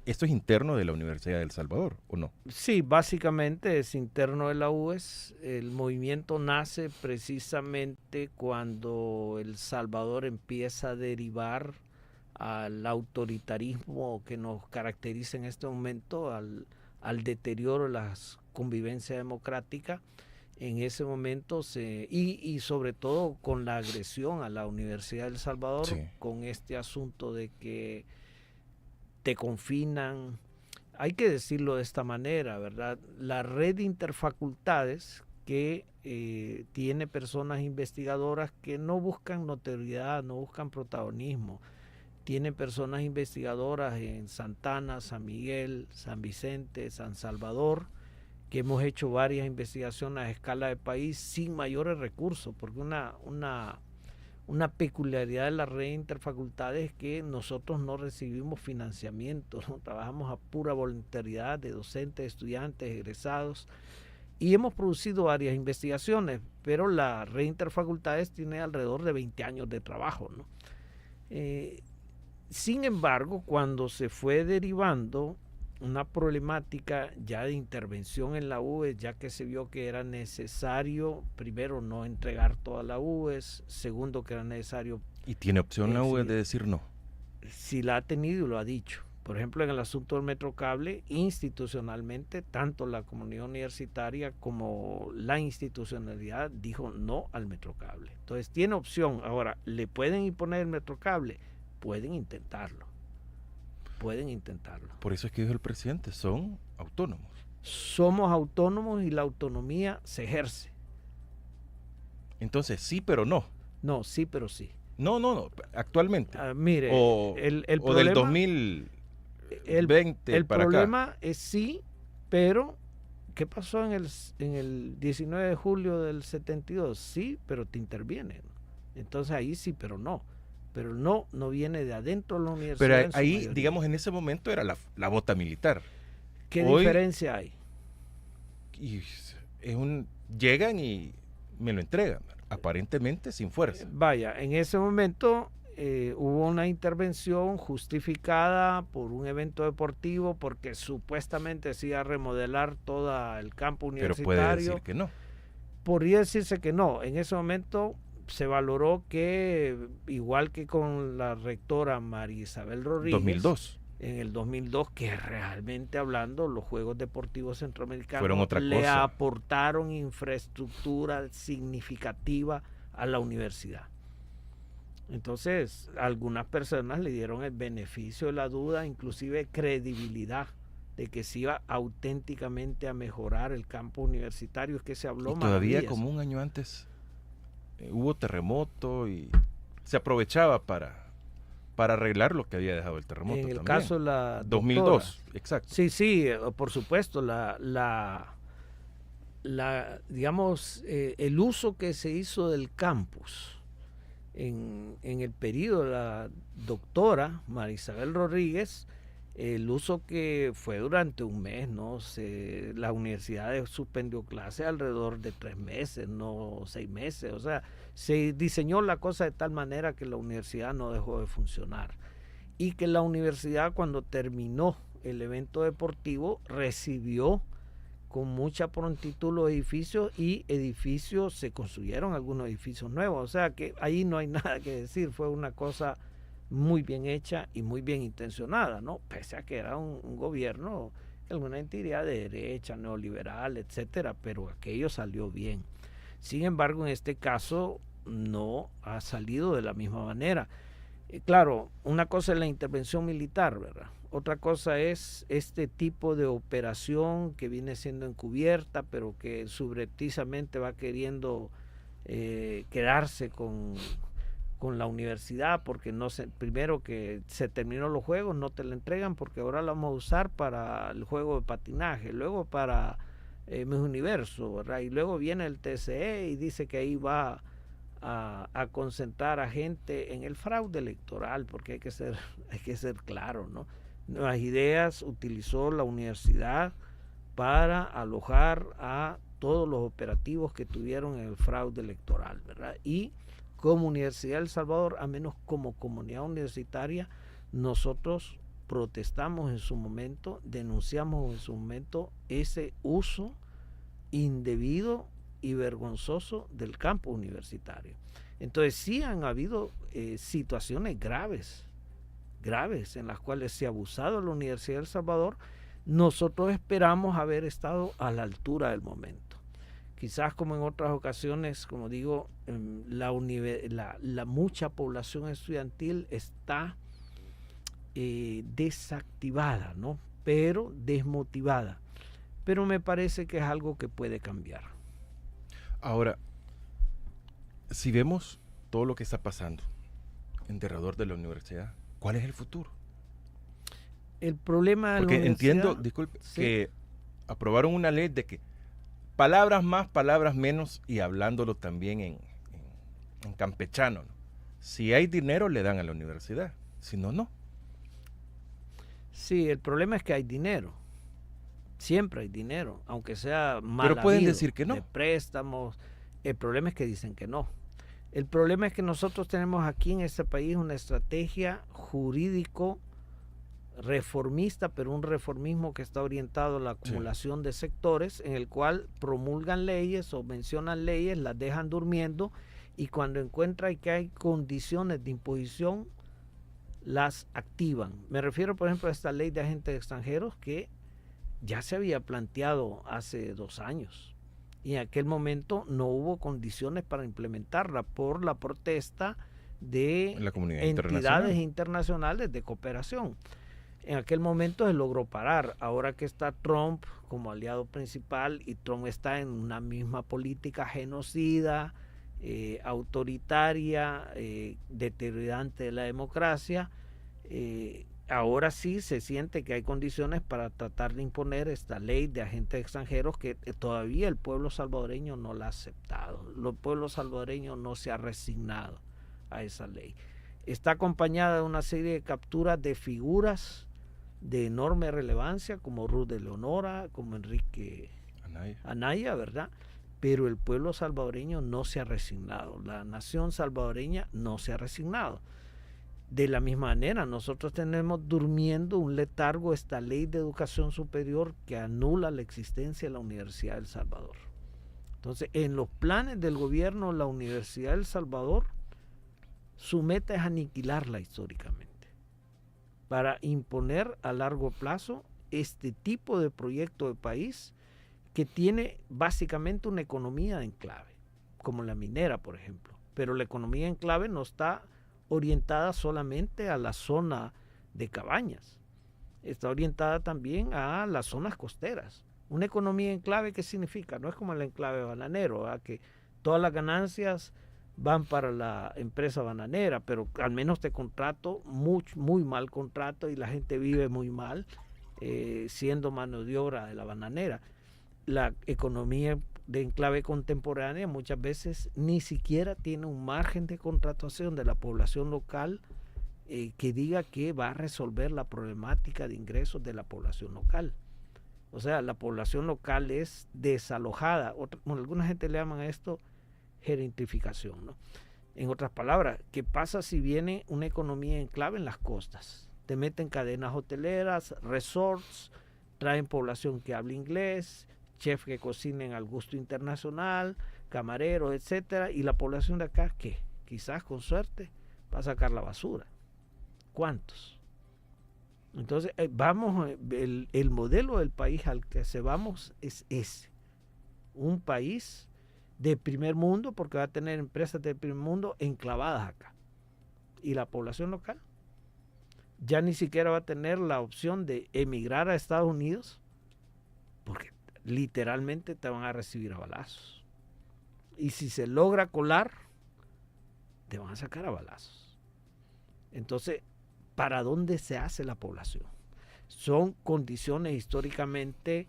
¿Esto es interno de la Universidad de El Salvador o no? Sí, básicamente es interno de la UES. El movimiento nace precisamente cuando El Salvador empieza a derivar al autoritarismo que nos caracteriza en este momento, al deterioro de la convivencia democrática. En ese momento y sobre todo con la agresión a la Universidad de El Salvador, Sí. con este asunto de que te confinan. Hay que decirlo de esta manera, ¿verdad? La red de interfacultades que tiene personas investigadoras que no buscan notoriedad, no buscan protagonismo. Tiene personas investigadoras en Santana, San Miguel, San Vicente, San Salvador, que hemos hecho varias investigaciones a escala de país sin mayores recursos, porque una peculiaridad de la red de interfacultades es que nosotros no recibimos financiamiento, ¿no? Trabajamos a pura voluntariedad de docentes, estudiantes, egresados, y hemos producido varias investigaciones, pero la red de interfacultades tiene alrededor de 20 años de trabajo, ¿no? Sin embargo, cuando se fue derivando una problemática ya de intervención en la UES, ya que se vio que era necesario, primero, no entregar toda la UES, segundo, que era necesario... ¿Y tiene opción la UES sí, de decir no? Si la ha tenido y lo ha dicho. Por ejemplo, en el asunto del Metrocable, institucionalmente, tanto la comunidad universitaria como la institucionalidad dijo no al Metrocable. Entonces, tiene opción. Ahora, ¿le pueden imponer el Metrocable? Pueden intentarlo. Pueden intentarlo. Por eso es que dijo el presidente, son autónomos. Somos autónomos y la autonomía se ejerce. Entonces, sí, pero no. No, sí, pero sí. No, actualmente. Mire, el o problema, del 2020 el para problema acá. es sí, pero ¿qué pasó en el 19 de julio del 72? Sí, pero te intervienen. Entonces ahí sí, pero no. Pero no viene de adentro de la universidad. Pero ahí, mayoría. digamos, en ese momento era la bota militar. ¿Qué Hoy, diferencia hay? Y llegan y me lo entregan, aparentemente sin fuerza. Vaya, en ese momento hubo una intervención justificada por un evento deportivo porque supuestamente se iba a remodelar todo el campo universitario. Pero puede decir que no. Podría decirse que no. En ese momento se valoró que, igual que con la rectora María Isabel Rodríguez, 2002. En el 2002, que realmente hablando, los Juegos Deportivos Centroamericanos Fueron otra le cosa. aportaron infraestructura significativa a la universidad. Entonces, algunas personas le dieron el beneficio de la duda, inclusive credibilidad, de que se iba auténticamente a mejorar el campo universitario. Es que se habló y todavía maravillas. como un año antes hubo terremoto y se aprovechaba para arreglar lo que había dejado el terremoto. En el también. caso de la 2002, exacto. Sí, por supuesto, digamos, el uso que se hizo del campus en el periodo de la doctora Marisabel Rodríguez, el uso que fue durante un mes, ¿no? La universidad suspendió clases alrededor de 3 meses, no 6 meses. O sea, se diseñó la cosa de tal manera que la universidad no dejó de funcionar. Y que la universidad, cuando terminó el evento deportivo, recibió con mucha prontitud los edificios, y se construyeron algunos edificios nuevos. O sea que ahí no hay nada que decir, fue una cosa muy bien hecha y muy bien intencionada, ¿no? Pese a que era un gobierno, alguna entidad de derecha, neoliberal, etcétera, pero aquello salió bien. Sin embargo, en este caso no ha salido de la misma manera. Claro, una cosa es la intervención militar, ¿verdad? Otra cosa es este tipo de operación que viene siendo encubierta, pero que subrepticiamente va queriendo quedarse con la universidad, porque primero que se terminó los juegos, no te la entregan porque ahora la vamos a usar para el juego de patinaje, luego para Miss Universo, ¿verdad? Y luego viene el TCE y dice que ahí va a concentrar a gente en el fraude electoral, porque hay que ser claro, ¿no? Nuevas Ideas utilizó la universidad para alojar a todos los operativos que tuvieron en el fraude electoral, ¿verdad? Y como Universidad de El Salvador, a menos como comunidad universitaria, nosotros protestamos en su momento, denunciamos en su momento ese uso indebido y vergonzoso del campo universitario. Entonces sí han habido situaciones graves en las cuales se ha abusado de la Universidad de El Salvador. Nosotros esperamos haber estado a la altura del momento. Quizás como en otras ocasiones, como digo, la mucha población estudiantil está desactivada, ¿no? Pero desmotivada. Pero me parece que es algo que puede cambiar. Ahora, si vemos todo lo que está pasando en derredor de la universidad, ¿cuál es el futuro? El problema de Porque la entiendo, disculpe, sí, que aprobaron una ley de que palabras más, palabras menos, y hablándolo también en campechano, ¿no? Si hay dinero, le dan a la universidad. Si no, no. Sí, el problema es que hay dinero. Siempre hay dinero, aunque sea mal Pero pueden habido, decir que no. de préstamos. El problema es que dicen que no. El problema es que nosotros tenemos aquí en este país una estrategia jurídico reformista, pero un reformismo que está orientado a la acumulación de sectores, en el cual promulgan leyes o mencionan leyes, las dejan durmiendo, y cuando encuentran que hay condiciones de imposición, las activan. Me refiero, por ejemplo, a esta ley de agentes extranjeros que ya se había planteado hace 2 años, y en aquel momento no hubo condiciones para implementarla por la protesta de La comunidad entidades internacionales de cooperación. En aquel momento se logró parar. Ahora que está Trump como aliado principal, y Trump está en una misma política genocida, autoritaria, deteriorante de la democracia, ahora sí se siente que hay condiciones para tratar de imponer esta ley de agentes extranjeros que todavía el pueblo salvadoreño no la ha aceptado. El pueblo salvadoreño no se ha resignado a esa ley. Está acompañada de una serie de capturas de figuras de enorme relevancia, como Ruth de Leonora, como Enrique Anaya, ¿verdad? Pero el pueblo salvadoreño no se ha resignado. La nación salvadoreña no se ha resignado. De la misma manera, nosotros tenemos durmiendo un letargo esta ley de educación superior que anula la existencia de la Universidad de El Salvador. Entonces, en los planes del gobierno, la Universidad de El Salvador, su meta es aniquilarla históricamente, para imponer a largo plazo este tipo de proyecto de país que tiene básicamente una economía de enclave, como la minera, por ejemplo. Pero la economía de enclave no está orientada solamente a la zona de cabañas, está orientada también a las zonas costeras. Una economía enclave, ¿qué significa? No es como el enclave bananero, ¿verdad? Que todas las ganancias van para la empresa bananera, pero al menos te contrato, muy mal contrato, y la gente vive muy mal siendo mano de obra de la bananera. La economía de enclave contemporánea muchas veces ni siquiera tiene un margen de contratación de la población local que diga que va a resolver la problemática de ingresos de la población local. O sea, la población local es desalojada. Alguna gente le llaman a esto gentrificación, ¿no? En otras palabras, ¿qué pasa si viene una economía enclave en las costas? Te meten cadenas hoteleras, resorts, traen población que habla inglés, chefs que cocinen al gusto internacional, camareros, etcétera, y la población de acá, ¿qué? Quizás con suerte va a sacar la basura. ¿Cuántos? Entonces, el modelo del país al que se vamos es ese. Un país de primer mundo, porque va a tener empresas de primer mundo enclavadas acá. Y la población local ya ni siquiera va a tener la opción de emigrar a Estados Unidos, porque literalmente te van a recibir a balazos. Y si se logra colar, te van a sacar a balazos. Entonces, ¿para dónde se hace la población? Son condiciones históricamente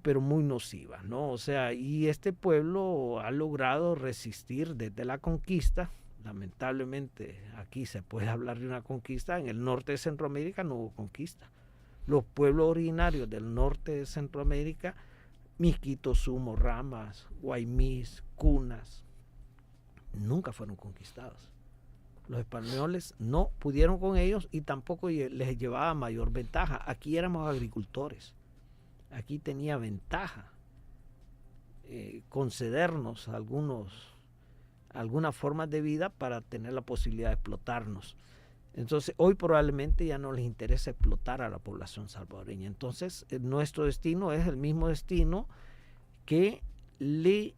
pero muy nocivas, ¿no? O sea, y este pueblo ha logrado resistir desde la conquista. Lamentablemente, aquí se puede hablar de una conquista. En el norte de Centroamérica no hubo conquista. Los pueblos originarios del norte de Centroamérica, Miskitos, Sumo, Ramas, Guaymís, Cunas, nunca fueron conquistados. Los españoles no pudieron con ellos y tampoco les llevaba mayor ventaja. Aquí éramos agricultores. Aquí tenía ventaja concedernos algunas formas de vida para tener la posibilidad de explotarnos. Entonces, hoy probablemente ya no les interesa explotar a la población salvadoreña. Entonces, nuestro destino es el mismo destino que le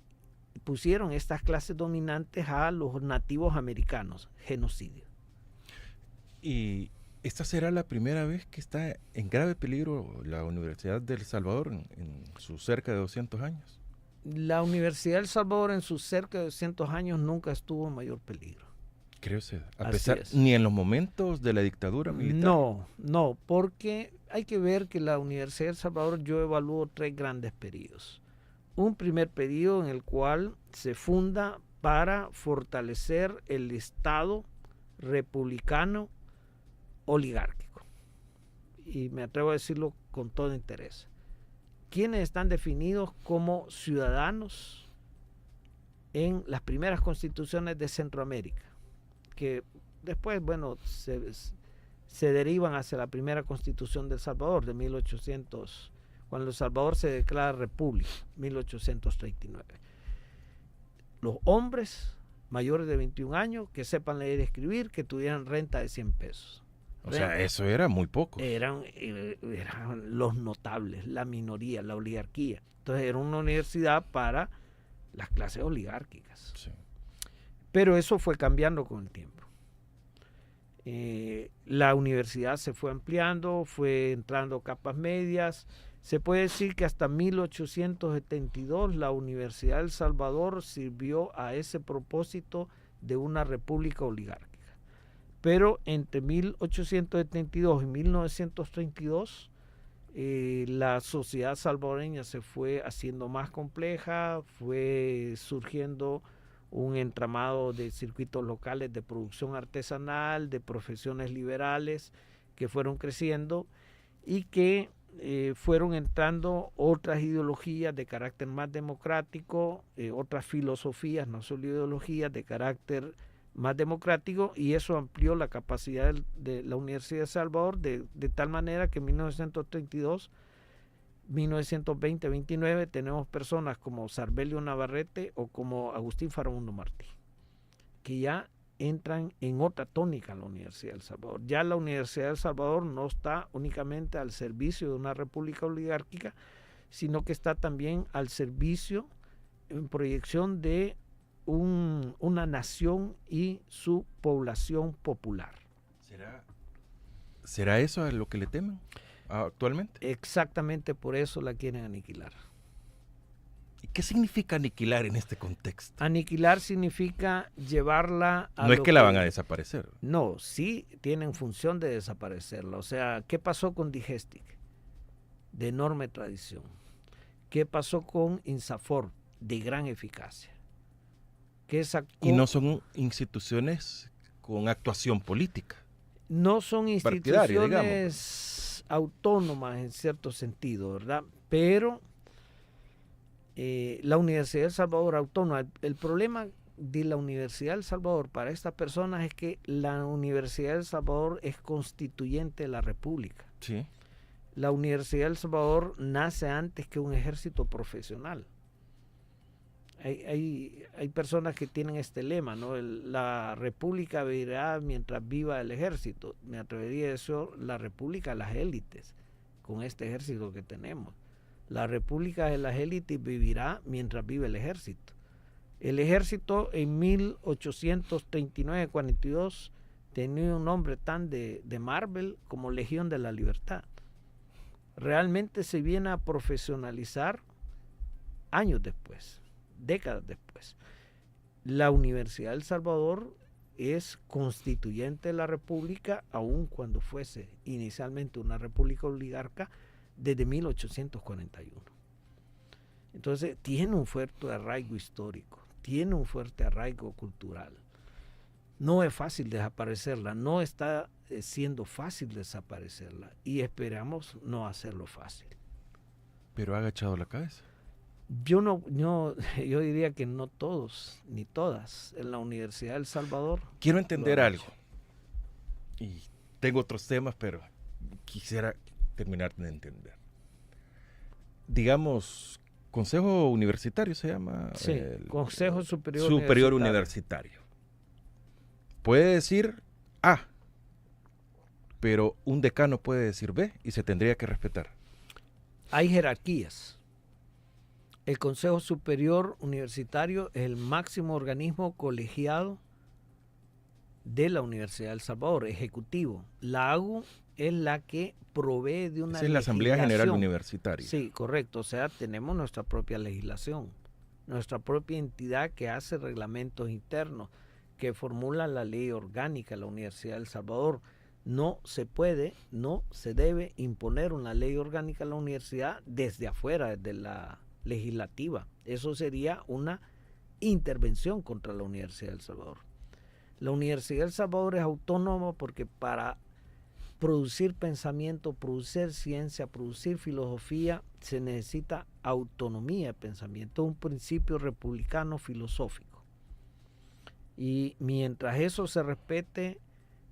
pusieron estas clases dominantes a los nativos americanos: genocidio. Y esta será la primera vez que está en grave peligro la Universidad de El Salvador en sus cerca de 200 años. La Universidad de El Salvador en sus cerca de 200 años nunca estuvo en mayor peligro. Creo que a pesar, ni en los momentos de la dictadura militar. No, porque hay que ver que la Universidad de El Salvador, yo evalúo 3 grandes periodos. Un primer periodo en el cual se funda para fortalecer el Estado republicano oligárquico. Y me atrevo a decirlo con todo interés. ¿Quiénes están definidos como ciudadanos en las primeras constituciones de Centroamérica? Que después, bueno, se derivan hacia la primera constitución de El Salvador de 1800, cuando El Salvador se declara república, 1839. Los hombres mayores de 21 años que sepan leer y escribir, que tuvieran renta de 100 pesos. O sea, eso era muy poco. Eran los notables, la minoría, la oligarquía. Entonces era una universidad para las clases oligárquicas. Sí. Pero eso fue cambiando con el tiempo. La universidad se fue ampliando, fue entrando capas medias. Se puede decir que hasta 1872 la Universidad de El Salvador sirvió a ese propósito de una república oligárquica. Pero entre 1872 y 1932 la sociedad salvadoreña se fue haciendo más compleja, fue surgiendo un entramado de circuitos locales de producción artesanal, de profesiones liberales que fueron creciendo y que fueron entrando otras ideologías de carácter más democrático, otras filosofías, no solo ideologías, de carácter más democrático, y eso amplió la capacidad de la Universidad de El Salvador de tal manera que en 1932, 1920, 29 tenemos personas como Sarbelio Navarrete o como Agustín Farabundo Martí, que ya entran en otra tónica en la Universidad de El Salvador. Ya la Universidad de El Salvador no está únicamente al servicio de una república oligárquica, sino que está también al servicio en proyección de una nación y su población popular. ¿Será eso a lo que le temen actualmente? Exactamente por eso la quieren aniquilar. ¿Y qué significa aniquilar en este contexto? Aniquilar significa llevarla a... No es que la van a desaparecer. No, sí tienen función de desaparecerla. O sea, ¿qué pasó con Digestic? De enorme tradición. ¿Qué pasó con Insafor? De gran eficacia. Y no son instituciones con actuación política. No son Partidaria, instituciones autónomas en cierto sentido, ¿verdad? Pero la Universidad de El Salvador autónoma, el problema de la Universidad de El Salvador para estas personas es que la Universidad de El Salvador es constituyente de la República. Sí. La Universidad de El Salvador nace antes que un ejército profesional. Hay personas que tienen este lema, ¿no? La república vivirá mientras viva el ejército. Me atrevería a decir la república de las élites, con este ejército que tenemos. La república de las élites vivirá mientras vive el ejército. El ejército en 1839-42 tenía un nombre tan de Marvel como Legión de la Libertad. Realmente se viene a profesionalizar años después, décadas después. La Universidad de El Salvador es constituyente de la República, aun cuando fuese inicialmente una república oligarca, desde 1841. Entonces tiene un fuerte arraigo histórico, tiene un fuerte arraigo cultural. No es fácil desaparecerla, no está siendo fácil desaparecerla y esperamos no hacerlo fácil. Pero ha agachado la cabeza. Yo diría que no todos ni todas en la Universidad de El Salvador. Quiero entender algo. Y tengo otros temas, pero quisiera terminar de entender. Digamos, Consejo Universitario se llama. Sí, Consejo Superior Universitario. Puede decir A, pero un decano puede decir B y se tendría que respetar. Hay jerarquías. El Consejo Superior Universitario es el máximo organismo colegiado de la Universidad de El Salvador, ejecutivo. La AGU es la que provee de una Esa es la Asamblea General Universitaria. Sí, correcto. O sea, tenemos nuestra propia legislación, nuestra propia entidad que hace reglamentos internos, que formula la ley orgánica de la Universidad de El Salvador. No se puede, no se debe imponer una ley orgánica a la universidad desde afuera, desde la legislativa. Eso sería una intervención contra la Universidad de El Salvador. La Universidad de El Salvador es autónoma porque para producir pensamiento, producir ciencia, producir filosofía, se necesita autonomía de pensamiento, un principio republicano filosófico. Y mientras eso se respete,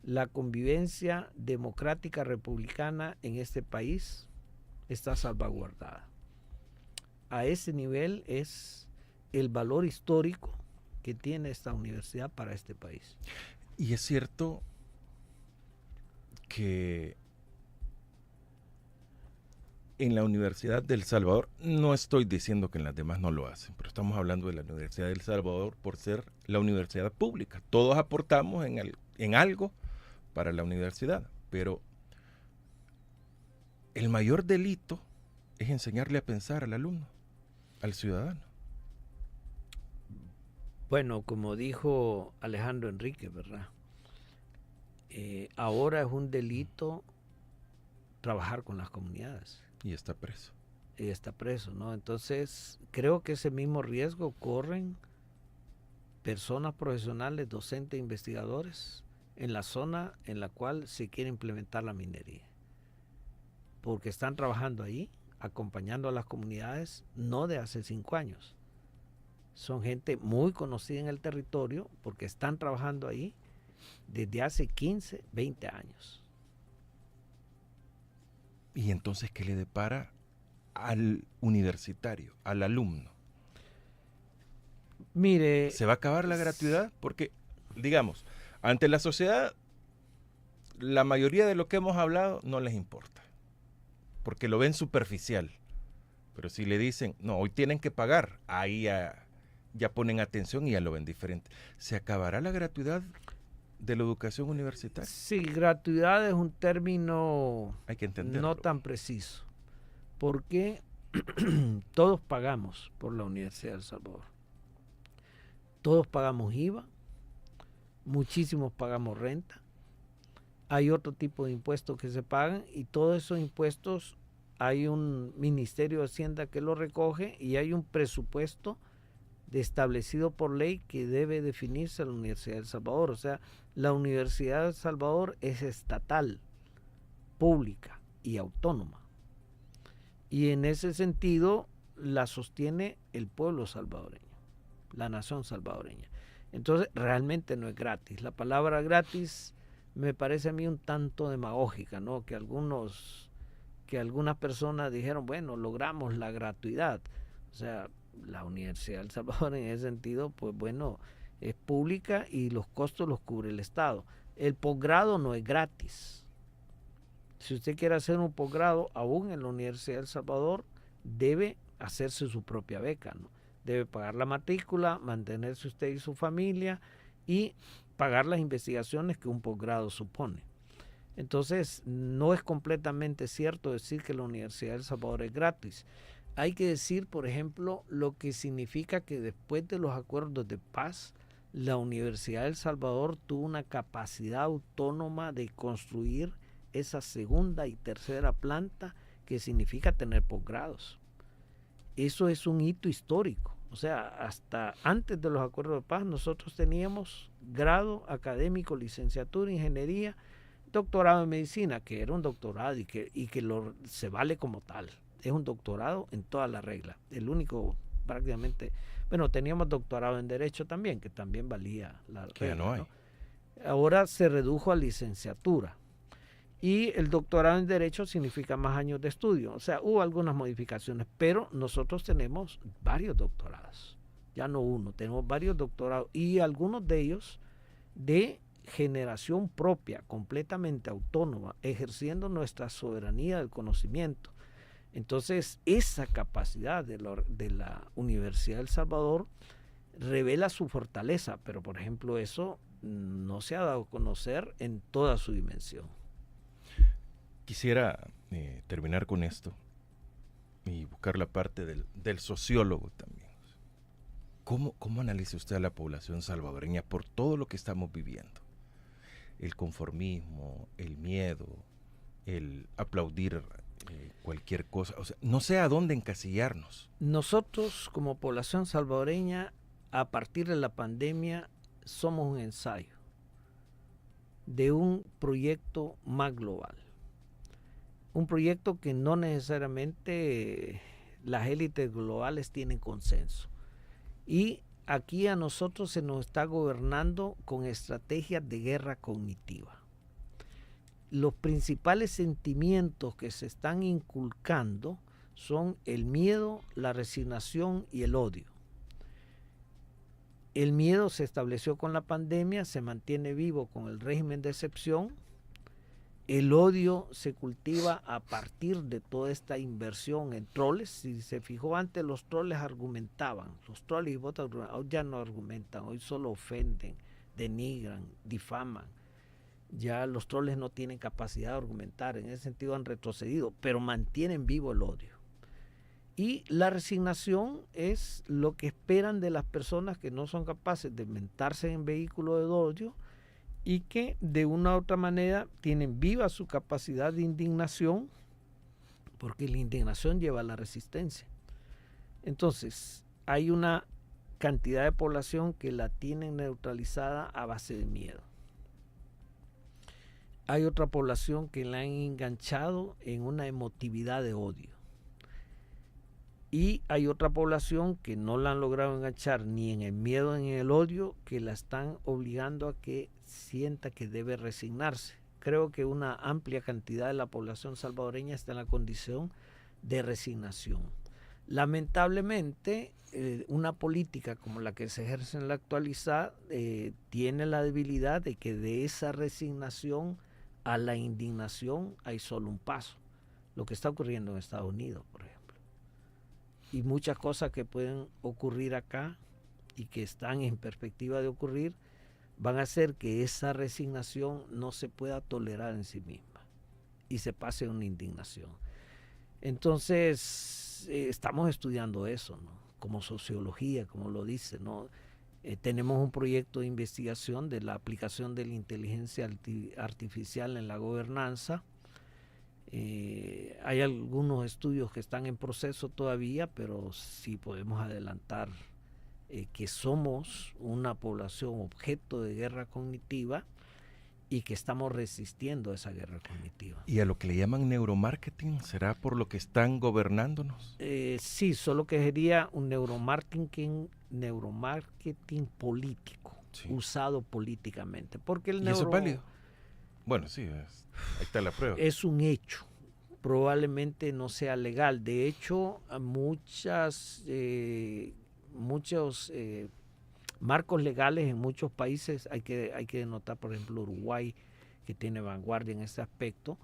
la convivencia democrática republicana en este país está salvaguardada. A ese nivel es el valor histórico que tiene esta universidad para este país. Y es cierto que en la Universidad de El Salvador, no estoy diciendo que en las demás no lo hacen, pero estamos hablando de la Universidad de El Salvador por ser la universidad pública. Todos aportamos en algo para la universidad, pero el mayor delito es enseñarle a pensar al alumno, al ciudadano. Bueno, como dijo Alejandro Enrique, ¿verdad? Ahora es un delito trabajar con las comunidades. Y está preso. Y está preso, ¿no? Entonces, creo que ese mismo riesgo corren personas profesionales, docentes, investigadores, en la zona en la cual se quiere implementar la minería. Porque están trabajando ahí, acompañando a las comunidades, no de hace 5 años. Son gente muy conocida en el territorio porque están trabajando ahí desde hace 15, 20 años. ¿Y entonces qué le depara al universitario, al alumno? Mire, ¿se va a acabar la gratuidad? Porque, digamos, ante la sociedad, la mayoría de lo que hemos hablado no les importa, porque lo ven superficial. Pero si le dicen, no, hoy tienen que pagar, ahí ya ponen atención y ya lo ven diferente. ¿Se acabará la gratuidad de la educación universitaria? Sí, gratuidad es un término Hay que entenderlo. no tan preciso, porque todos pagamos por la Universidad de El Salvador. Todos pagamos IVA, muchísimos pagamos renta, hay otro tipo de impuestos que se pagan y todos esos impuestos hay un Ministerio de Hacienda que lo recoge y hay un presupuesto establecido por ley que debe definirse la Universidad de El Salvador. O sea, la Universidad de El Salvador es estatal, pública y autónoma. Y en ese sentido la sostiene el pueblo salvadoreño, la nación salvadoreña. Entonces, realmente no es gratis. La palabra gratis me parece a mí un tanto demagógica, ¿no? Que algunas personas dijeron, bueno, logramos la gratuidad. O sea, la Universidad de El Salvador en ese sentido, pues bueno, es pública y los costos los cubre el Estado. El posgrado no es gratis. Si usted quiere hacer un posgrado, aún en la Universidad de El Salvador, debe hacerse su propia beca, ¿no? Debe pagar la matrícula, mantenerse usted y su familia y pagar las investigaciones que un posgrado supone. Entonces, no es completamente cierto decir que la Universidad de El Salvador es gratis. Hay que decir, por ejemplo, lo que significa que después de los acuerdos de paz, la Universidad de El Salvador tuvo una capacidad autónoma de construir esa segunda y tercera planta, que significa tener posgrados. Eso es un hito histórico. O sea, hasta antes de los acuerdos de paz nosotros teníamos grado académico, licenciatura, ingeniería, doctorado en medicina, que era un doctorado y que se vale como tal. Es un doctorado en toda la regla. El único prácticamente, bueno, teníamos doctorado en Derecho también, que también valía la regla. Ya no hay. ¿No? Ahora se redujo a licenciatura. Y el doctorado en Derecho significa más años de estudio. O sea, hubo algunas modificaciones, pero nosotros tenemos varios doctorados. Ya no uno, tenemos varios doctorados y algunos de ellos de generación propia, completamente autónoma, ejerciendo nuestra soberanía del conocimiento. Entonces, esa capacidad de la Universidad de El Salvador revela su fortaleza, pero por ejemplo eso no se ha dado a conocer en toda su dimensión. Quisiera terminar con esto y buscar la parte del sociólogo también. ¿Cómo analiza usted a la población salvadoreña por todo lo que estamos viviendo? El conformismo, el miedo, el aplaudir cualquier cosa. O sea, no sé a dónde encasillarnos. Nosotros como población salvadoreña, a partir de la pandemia, somos un ensayo de un proyecto más global. Un proyecto que no necesariamente las élites globales tienen consenso. Y aquí a nosotros se nos está gobernando con estrategias de guerra cognitiva. Los principales sentimientos que se están inculcando son el miedo, la resignación y el odio. El miedo se estableció con la pandemia, se mantiene vivo con el régimen de excepción. El odio se cultiva a partir de toda esta inversión en troles. Si se fijó antes, los troles argumentaban. Los troles y botas hoy ya no argumentan, hoy solo ofenden, denigran, difaman. Ya los troles no tienen capacidad de argumentar, en ese sentido han retrocedido, pero mantienen vivo el odio. Y la resignación es lo que esperan de las personas que no son capaces de montarse en vehículos de odio y que de una u otra manera tienen viva su capacidad de indignación, porque la indignación lleva a la resistencia. Entonces, hay una cantidad de población que la tienen neutralizada a base de miedo. Hay otra población que la han enganchado en una emotividad de odio. Y hay otra población que no la han logrado enganchar ni en el miedo ni en el odio, que la están obligando a que sienta que debe resignarse. Creo que una amplia cantidad de la población salvadoreña está en la condición de resignación. Lamentablemente, una política como la que se ejerce en la actualidad tiene la debilidad de que de esa resignación a la indignación hay solo un paso. Lo que está ocurriendo en Estados Unidos, por ejemplo. Y muchas cosas que pueden ocurrir acá y que están en perspectiva de ocurrir, van a hacer que esa resignación no se pueda tolerar en sí misma y se pase a una indignación. Entonces, estamos estudiando eso, ¿no? Como sociología, como lo dice, ¿no? Tenemos un proyecto de investigación de la aplicación de la inteligencia artificial en la gobernanza. Hay algunos estudios que están en proceso todavía, pero sí podemos adelantar que somos una población objeto de guerra cognitiva y que estamos resistiendo a esa guerra cognitiva. ¿Y a lo que le llaman neuromarketing será por lo que están gobernándonos? Sí, solo que sería un neuromarketing político, sí, usado políticamente. Porque el ¿Y eso es válido? Bueno, sí, ahí está la prueba. Es un hecho. Probablemente no sea legal. De hecho, muchos marcos legales en muchos países, hay que notar, por ejemplo, Uruguay, que tiene vanguardia en este aspecto,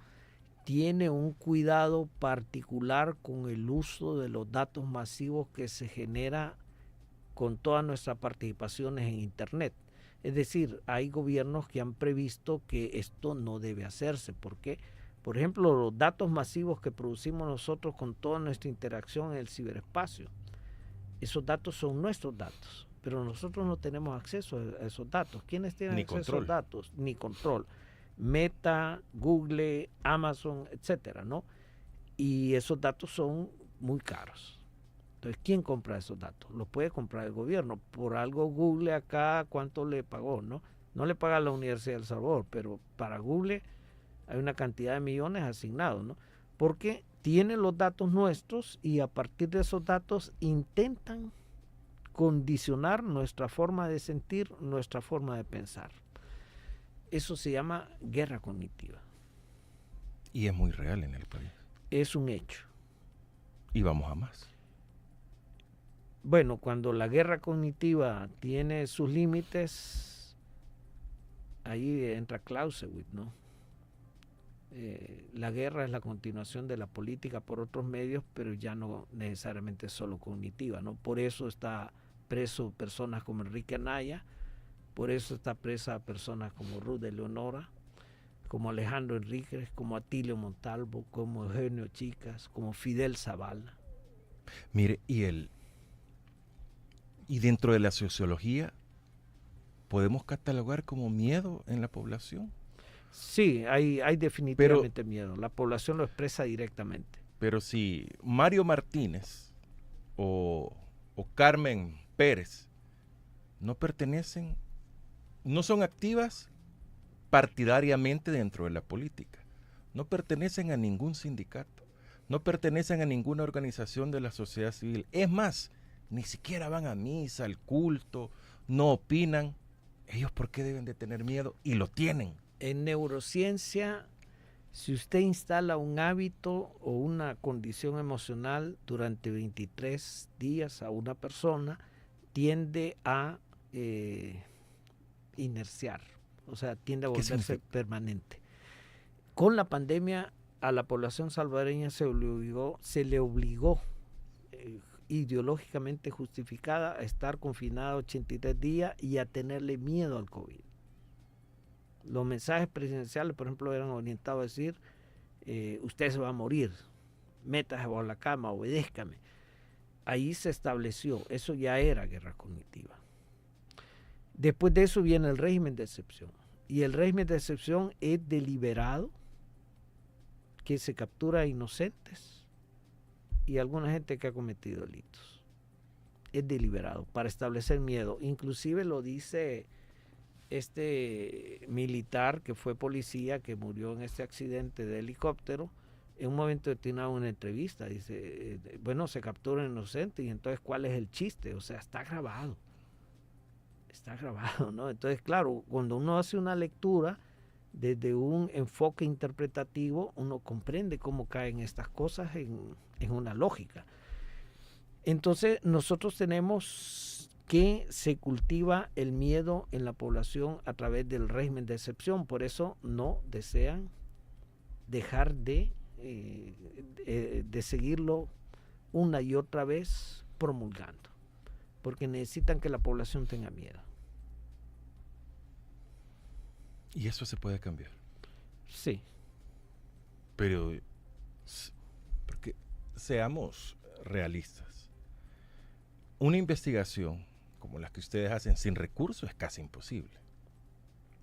tiene un cuidado particular con el uso de los datos masivos que se genera con todas nuestras participaciones en Internet. Es decir, hay gobiernos que han previsto que esto no debe hacerse. ¿Por qué? Por ejemplo, los datos masivos que producimos nosotros con toda nuestra interacción en el ciberespacio. Esos datos son nuestros datos, pero nosotros no tenemos acceso a esos datos. ¿Quiénes tienen acceso a esos datos? Ni control. Meta, Google, Amazon, etcétera, ¿no? Y esos datos son muy caros. Entonces, ¿quién compra esos datos? Los puede comprar el gobierno. Por algo Google acá, ¿cuánto le pagó, no? No le paga la Universidad de El Salvador, pero para Google hay una cantidad de millones asignados, ¿no? Porque tienen los datos nuestros y a partir de esos datos intentan condicionar nuestra forma de sentir, nuestra forma de pensar. Eso se llama guerra cognitiva. Y es muy real en el país. Es un hecho. Y vamos a más. Bueno, cuando la guerra cognitiva tiene sus límites, ahí entra Clausewitz, ¿no? La guerra es la continuación de la política por otros medios, pero ya no necesariamente solo cognitiva, ¿no? Por eso está preso personas como Enrique Anaya, por eso está presa personas como Ruth Eleonora, como Alejandro Enríquez, como Atilio Montalvo, como Eugenio Chicas, como Fidel Zavala. Mire, y dentro de la sociología, ¿podemos catalogar como miedo en la población? Sí, hay definitivamente miedo. La población lo expresa directamente. Pero si Mario Martínez o Carmen Pérez no pertenecen, no son activas partidariamente dentro de la política, no pertenecen a ningún sindicato, no pertenecen a ninguna organización de la sociedad civil. Es más, ni siquiera van a misa, al culto, no opinan. ¿Ellos por qué deben de tener miedo? Y lo tienen. En neurociencia, si usted instala un hábito o una condición emocional durante 23 días a una persona, tiende a inerciar, o sea, tiende a volverse permanente. Con la pandemia, a la población salvadoreña se le obligó ideológicamente justificada a estar confinada 83 días y a tenerle miedo al COVID. Los mensajes presidenciales, por ejemplo, eran orientados a decir, usted se va a morir, métase bajo la cama, obedézcame. Ahí se estableció, eso ya era guerra cognitiva. Después de eso viene el régimen de excepción. Y el régimen de excepción es deliberado, que se captura a inocentes y alguna gente que ha cometido delitos. Es deliberado para establecer miedo. Inclusive lo dice este militar que fue policía, que murió en este accidente de helicóptero. En un momento determinado, una entrevista, dice, bueno, se captura un inocente y entonces ¿cuál es el chiste? O sea, está grabado, ¿no? Entonces, claro, cuando uno hace una lectura desde un enfoque interpretativo, uno comprende cómo caen estas cosas en una lógica. Entonces, nosotros tenemos que se cultiva el miedo en la población a través del régimen de excepción, por eso no desean dejar de seguirlo una y otra vez promulgando. porque necesitan que la población tenga miedo. Y eso se puede cambiar. Sí. Pero, porque seamos realistas, una investigación como las que ustedes hacen sin recursos es casi imposible.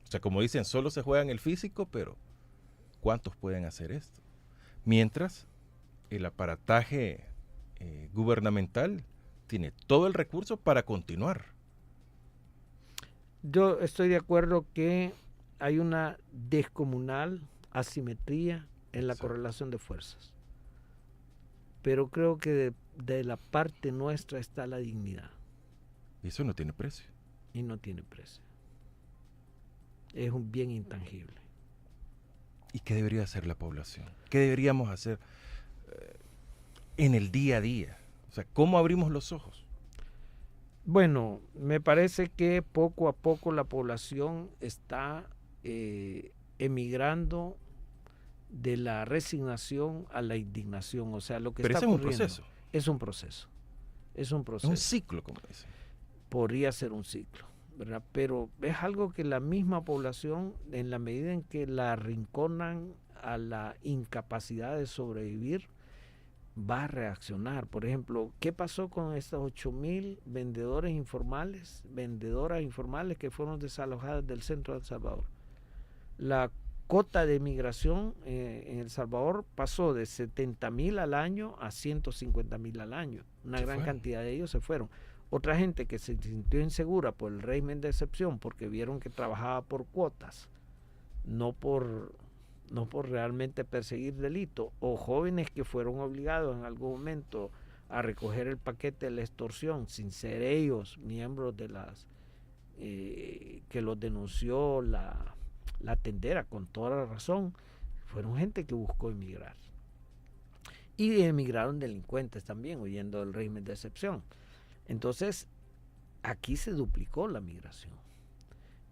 O sea, como dicen, solo se juega en el físico, pero ¿cuántos pueden hacer esto? Mientras el aparataje gubernamental tiene todo el recurso para continuar. Yo estoy de acuerdo que hay una descomunal asimetría en la correlación de fuerzas. Pero creo que de la parte nuestra está la dignidad. Y eso no tiene precio. Y no tiene precio. Es un bien intangible. ¿Y qué debería hacer la población? ¿Qué deberíamos hacer en el día a día? O sea, ¿cómo abrimos los ojos? Bueno, me parece que poco a poco la población está emigrando de la resignación a la indignación. O sea, lo que Pero está ese es un ocurriendo proceso. es un proceso. Es un Es proceso. un ciclo, como dicen. Podría ser un ciclo, ¿verdad? Pero es algo que la misma población, en la medida en que la arrinconan a la incapacidad de sobrevivir, va a reaccionar. Por ejemplo, ¿qué pasó con estos 8,000 vendedoras informales que fueron desalojadas del centro de El Salvador? La cota de migración en El Salvador pasó de 70,000 al año a 150,000 al año. Una gran cantidad de ellos se fueron. Otra gente que se sintió insegura por el régimen de excepción porque vieron que trabajaba por cuotas, no por realmente perseguir delito, o jóvenes que fueron obligados en algún momento a recoger el paquete de la extorsión sin ser ellos miembros de las que los denunció la tendera con toda la razón, fueron gente que buscó emigrar. Y emigraron delincuentes también, huyendo del régimen de excepción. Entonces, aquí se duplicó la migración.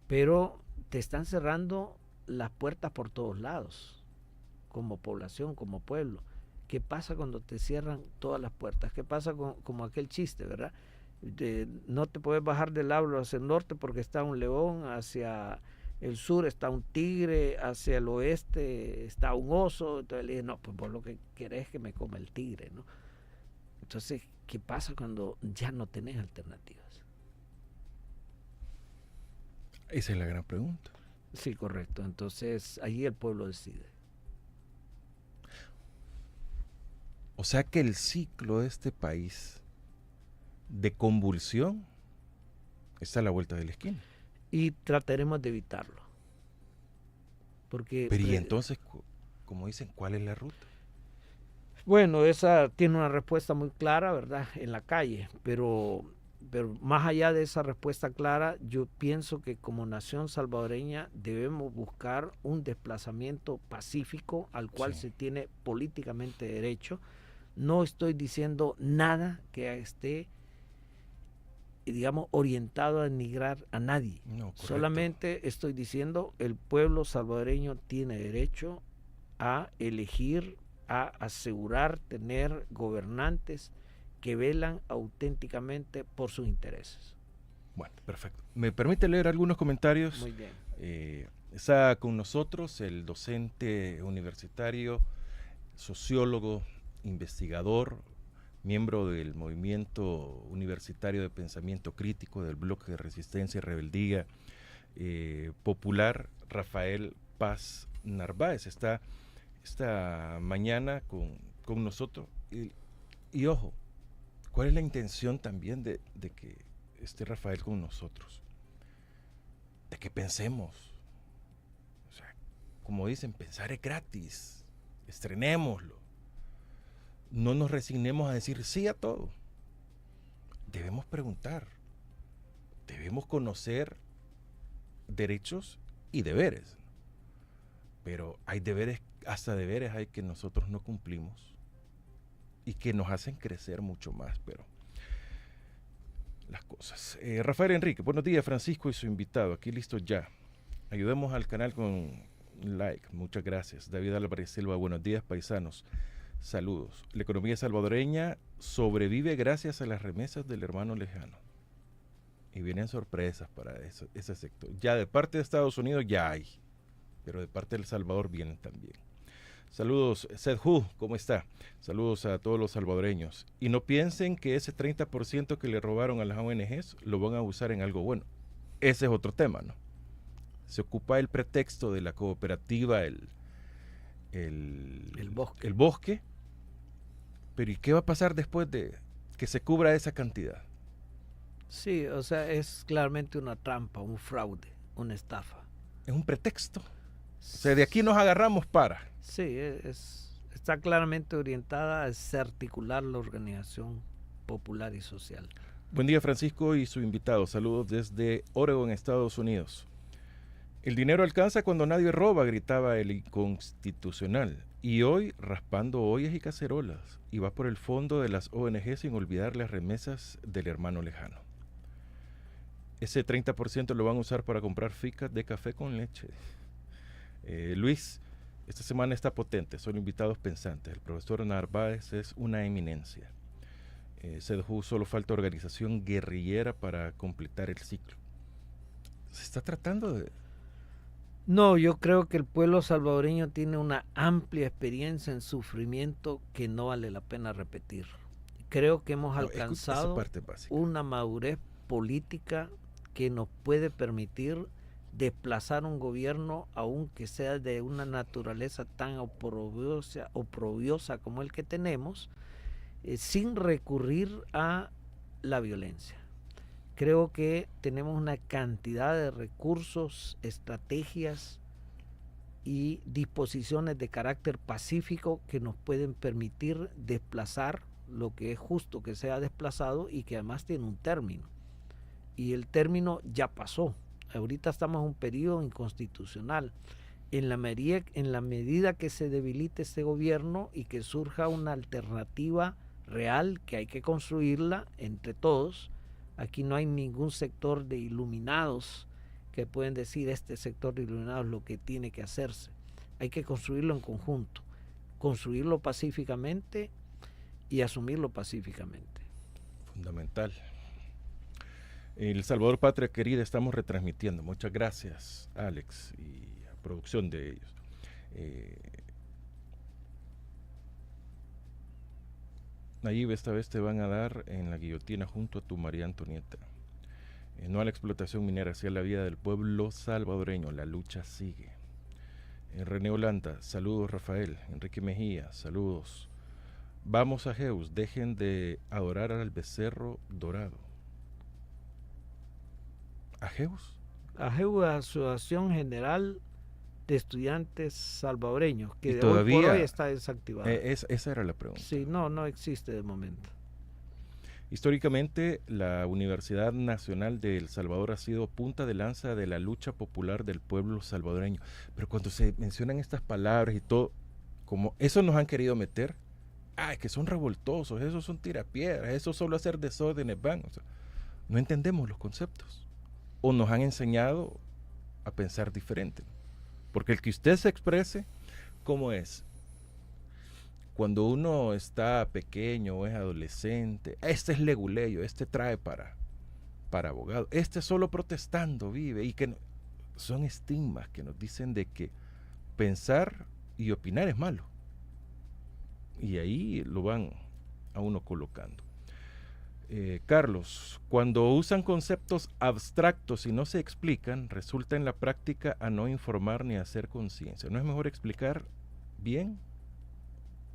Pero te están cerrando las puertas por todos lados, como población, como pueblo. ¿Qué pasa cuando te cierran todas las puertas? ¿Qué pasa como aquel chiste, verdad? No te puedes bajar del árbol hacia el norte porque está un león, hacia el sur está un tigre, hacia el oeste está un oso. Entonces le dije, no, pues vos lo que querés es que me coma el tigre, ¿no? Entonces, ¿qué pasa cuando ya no tenés alternativas? Esa es la gran pregunta. Sí, correcto. Entonces, allí el pueblo decide. O sea que el ciclo de este país de convulsión está a la vuelta de la esquina. Y trataremos de evitarlo. Porque, pero y entonces, como dicen, ¿cuál es la ruta? Bueno, esa tiene una respuesta muy clara, ¿verdad? En la calle, pero más allá de esa respuesta clara, yo pienso que como nación salvadoreña debemos buscar un desplazamiento pacífico al cual se tiene políticamente derecho. No estoy diciendo nada que esté, digamos, orientado a denigrar a nadie. No, solamente estoy diciendo el pueblo salvadoreño tiene derecho a elegir, a asegurar tener gobernantes que velan auténticamente por sus intereses. Bueno, perfecto. ¿Me permite leer algunos comentarios? Muy bien. Está con nosotros el docente universitario, sociólogo, investigador, miembro del Movimiento Universitario de Pensamiento Crítico del Bloque de Resistencia y Rebeldía Popular, Rafael Paz Narváez. Está esta mañana con nosotros. Y ojo, ¿cuál es la intención también de que esté Rafael con nosotros? De que pensemos. O sea, como dicen, pensar es gratis. Estrenémoslo. No nos resignemos a decir sí a todo. Debemos preguntar. Debemos conocer derechos y deberes. Pero hay deberes, hasta deberes hay que nosotros no cumplimos y que nos hacen crecer mucho más, pero las cosas. Rafael Enrique, buenos días, Francisco y su invitado, aquí listo ya. Ayudemos al canal con like, muchas gracias. David Álvarez Silva, buenos días, paisanos. Saludos. La economía salvadoreña sobrevive gracias a las remesas del hermano lejano. Y vienen sorpresas para ese sector. Ya de parte de Estados Unidos ya hay, pero de parte de El Salvador vienen también. Saludos, Sedhu, ¿cómo está? Saludos a todos los salvadoreños. Y no piensen que ese 30% que le robaron a las ONGs lo van a usar en algo bueno. Ese es otro tema, ¿no? Se ocupa el pretexto de la cooperativa, el bosque. Pero ¿y qué va a pasar después de que se cubra esa cantidad? Sí, o sea, es claramente una trampa, un fraude, una estafa. Es un pretexto. O sea, de aquí nos agarramos para. Sí, está claramente orientada a desarticular la organización popular y social. Buen día, Francisco y su invitado. Saludos desde Oregon, Estados Unidos. El dinero alcanza cuando nadie roba, gritaba el inconstitucional. Y hoy raspando ollas y cacerolas. Y va por el fondo de las ONG sin olvidar las remesas del hermano lejano. Ese 30% lo van a usar para comprar ficas de café con leche. Luis, esta semana está potente, son invitados pensantes. El profesor Narváez es una eminencia. Sedhu, solo falta organización guerrillera para completar el ciclo. ¿Se está tratando de...? No, yo creo que el pueblo salvadoreño tiene una amplia experiencia en sufrimiento que no vale la pena repetir. Creo que hemos alcanzado una madurez política que nos puede permitir desplazar un gobierno, aunque sea de una naturaleza tan oprobiosa como el que tenemos, sin recurrir a la violencia. Creo que tenemos una cantidad de recursos, estrategias y disposiciones de carácter pacífico que nos pueden permitir desplazar lo que es justo que sea desplazado y que además tiene un término. Y el término ya pasó. Ahorita estamos en un periodo inconstitucional. En la medida que se debilite este gobierno y que surja una alternativa real, que hay que construirla entre todos. Aquí no hay ningún sector de iluminados que pueden decir este sector de iluminados lo que tiene que hacerse. Hay que construirlo en conjunto, construirlo pacíficamente y asumirlo pacíficamente. Fundamental. El Salvador Patria Querida estamos retransmitiendo. Muchas gracias, Alex, y a producción de ellos. Nayib, esta vez te van a dar en la guillotina junto a tu María Antonieta. No a la explotación minera, hacia la vida del pueblo salvadoreño. La lucha sigue. René Holanda, saludos Rafael. Enrique Mejía, saludos. Vamos a Jeus, dejen de adorar al becerro dorado. ¿AGEUS? AGEUS, Asociación General de Estudiantes Salvadoreños, que todavía hoy por hoy está desactivada. Esa era la pregunta. Sí, no existe de momento. Históricamente, la Universidad Nacional de El Salvador ha sido punta de lanza de la lucha popular del pueblo salvadoreño. Pero cuando se mencionan estas palabras y todo, como eso nos han querido meter, es que son revoltosos, esos son tirapiedras, eso solo hacer desórdenes van. O sea, no entendemos los conceptos. O nos han enseñado a pensar diferente. Porque el que usted se exprese, ¿cómo es? Cuando uno está pequeño o es adolescente, este es leguleyo, este trae para abogado, este solo protestando vive, y que no, son estigmas que nos dicen de que pensar y opinar es malo. Y ahí lo van a uno colocando. Carlos, cuando usan conceptos abstractos y no se explican, resulta en la práctica a no informar ni hacer conciencia. ¿No es mejor explicar bien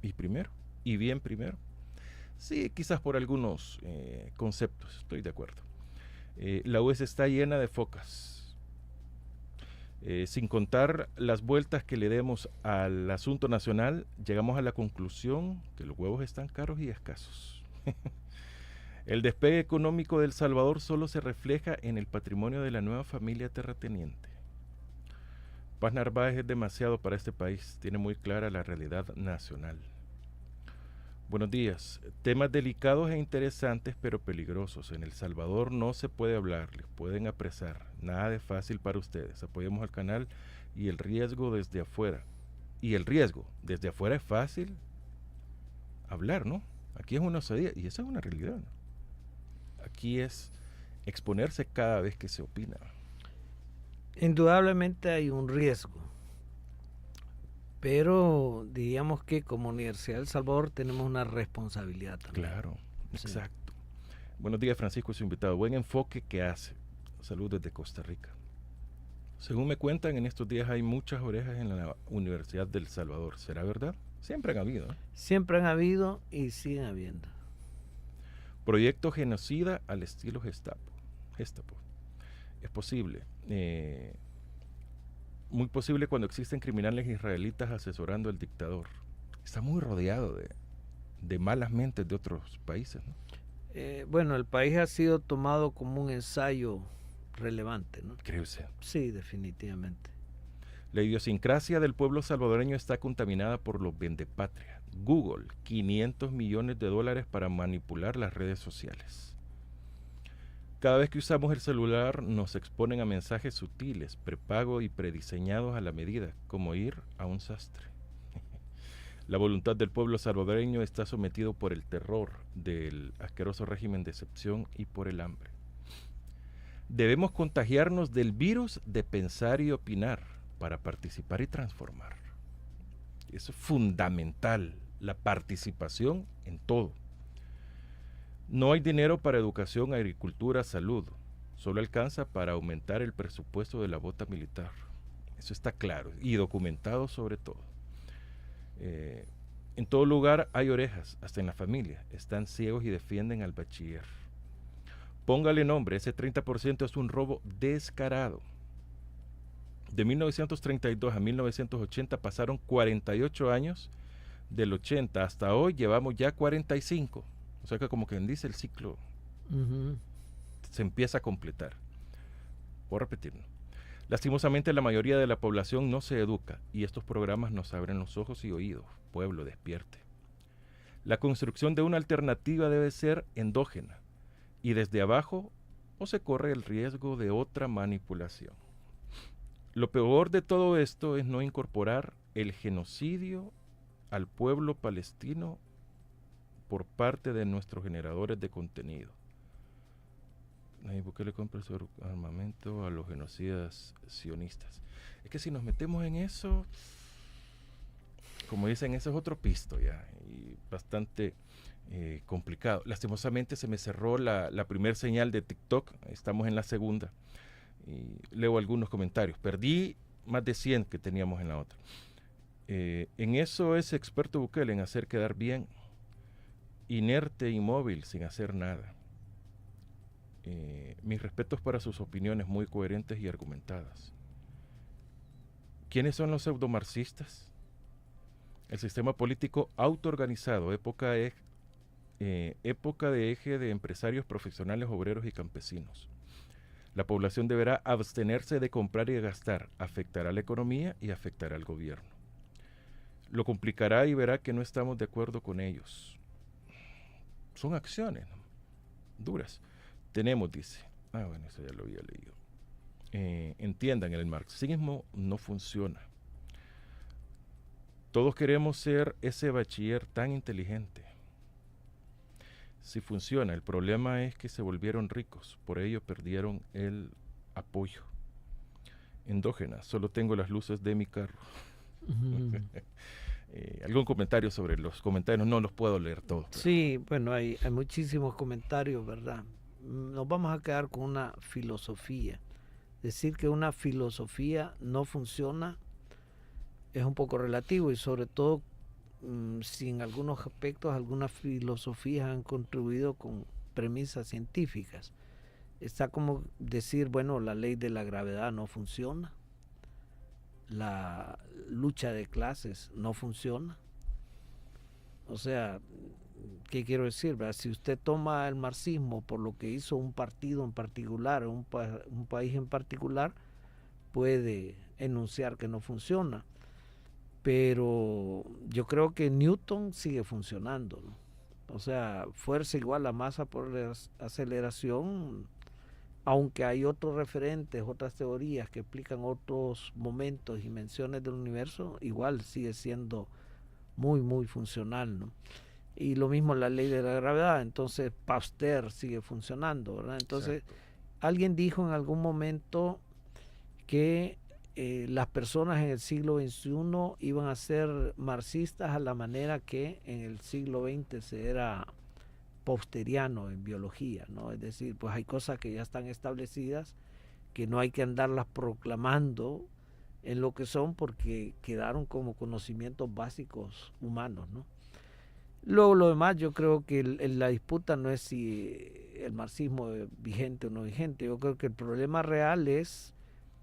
y primero? ¿Y bien primero? Sí, quizás por algunos conceptos, estoy de acuerdo. La US está llena de focas. Sin contar las vueltas que le demos al asunto nacional, llegamos a la conclusión que los huevos están caros y escasos. El despegue económico de El Salvador solo se refleja en el patrimonio de la nueva familia terrateniente. Paz Narváez es demasiado para este país, tiene muy clara la realidad nacional. Buenos días. Temas delicados e interesantes, pero peligrosos. En El Salvador no se puede hablar, les pueden apresar. Nada de fácil para ustedes. Apoyemos al canal y el riesgo desde afuera. Y el riesgo desde afuera es fácil hablar, ¿no? Aquí es una osadía y esa es una realidad, ¿no? Aquí es exponerse cada vez que se opina. Indudablemente hay un riesgo, pero diríamos que como Universidad de El Salvador tenemos una responsabilidad también. Claro, Sí. exacto. Buenos días, Francisco, su invitado. Buen enfoque que hace. Saludos desde Costa Rica. Según me cuentan, en estos días hay muchas orejas en la Universidad del Salvador. ¿Será verdad? Siempre han habido, ¿eh? Siempre han habido y siguen habiendo. Proyecto genocida al estilo Gestapo. Es posible. Muy posible cuando existen criminales israelitas asesorando al dictador. Está muy rodeado de malas mentes de otros países, ¿no? Bueno, el país ha sido tomado como un ensayo relevante, ¿no? ¿Cree usted? Sí, definitivamente. La idiosincrasia del pueblo salvadoreño está contaminada por los vendepatria. Google, $500 millones para manipular las redes sociales. Cada vez que usamos el celular nos exponen a mensajes sutiles, prepago y prediseñados a la medida, como ir a un sastre. La voluntad del pueblo salvadoreño está sometido por el terror del asqueroso régimen de excepción y por el hambre. Debemos contagiarnos del virus de pensar y opinar para participar y transformar. Eso es fundamental, la participación en todo. No hay dinero para educación, agricultura, salud. Solo alcanza para aumentar el presupuesto de la bota militar. Eso está claro y documentado sobre todo. En todo lugar hay orejas, hasta en la familia. Están ciegos y defienden al bachiller. Póngale nombre, ese 30% es un robo descarado. De 1932 a 1980 pasaron 48 años. Del 80 hasta hoy llevamos ya 45. O sea que como quien dice el ciclo se empieza a completar. Voy a repetirlo. Lastimosamente la mayoría de la población no se educa y estos programas nos abren los ojos y oídos. Pueblo, despierte. La construcción de una alternativa debe ser endógena y desde abajo o se corre el riesgo de otra manipulación. Lo peor de todo esto es no incorporar el genocidio al pueblo palestino por parte de nuestros generadores de contenido. ¿Por qué le compra su armamento a los genocidas sionistas? Es que si nos metemos en eso, como dicen, eso es otro pisto ya, y bastante complicado. Lastimosamente se me cerró la primer señal de TikTok, estamos en la segunda, y leo algunos comentarios. Perdí más de 100 que teníamos en la otra. En eso es experto Bukele, en hacer quedar bien, inerte, inmóvil, sin hacer nada. Mis respetos para sus opiniones muy coherentes y argumentadas. ¿Quiénes son los pseudomarxistas? El sistema político autoorganizado, época de eje de empresarios, profesionales, obreros y campesinos. La población deberá abstenerse de comprar y gastar, afectará la economía y afectará al gobierno. Lo complicará y verá que no estamos de acuerdo con ellos. Son acciones, ¿no?, duras. Tenemos, dice, bueno, eso ya lo había leído. Entiendan, el marxismo no funciona. Todos queremos ser ese bachiller tan inteligente. Sí funciona, el problema es que se volvieron ricos, por ello perdieron el apoyo. Endógena, solo tengo las luces de mi carro. ¿Algún comentario sobre los comentarios? No los puedo leer todos. Pero... Sí, bueno, hay muchísimos comentarios, ¿verdad? Nos vamos a quedar con una filosofía. Decir que una filosofía no funciona es un poco relativo y sobre todo si en algunos aspectos algunas filosofías han contribuido con premisas científicas. Está como decir, bueno, la ley de la gravedad no funciona, la lucha de clases no funciona. O sea, ¿qué quiero decir? ¿Verdad? Si usted toma el marxismo por lo que hizo un partido en particular, un país en particular, puede enunciar que no funciona. Pero yo creo que Newton sigue funcionando, ¿no? O sea, fuerza igual a masa por aceleración, aunque hay otros referentes, otras teorías que explican otros momentos y dimensiones del universo, igual sigue siendo muy, muy funcional, ¿no? Y lo mismo la ley de la gravedad, entonces Pasteur sigue funcionando, ¿verdad? Entonces, Alguien dijo en algún momento que las personas en el siglo XXI iban a ser marxistas a la manera que en el siglo XX se era posteriano en biología, ¿no? Es decir, pues hay cosas que ya están establecidas que no hay que andarlas proclamando en lo que son porque quedaron como conocimientos básicos humanos, ¿no? Luego lo demás, yo creo que la disputa no es si el marxismo es vigente o no vigente. Yo creo que el problema real es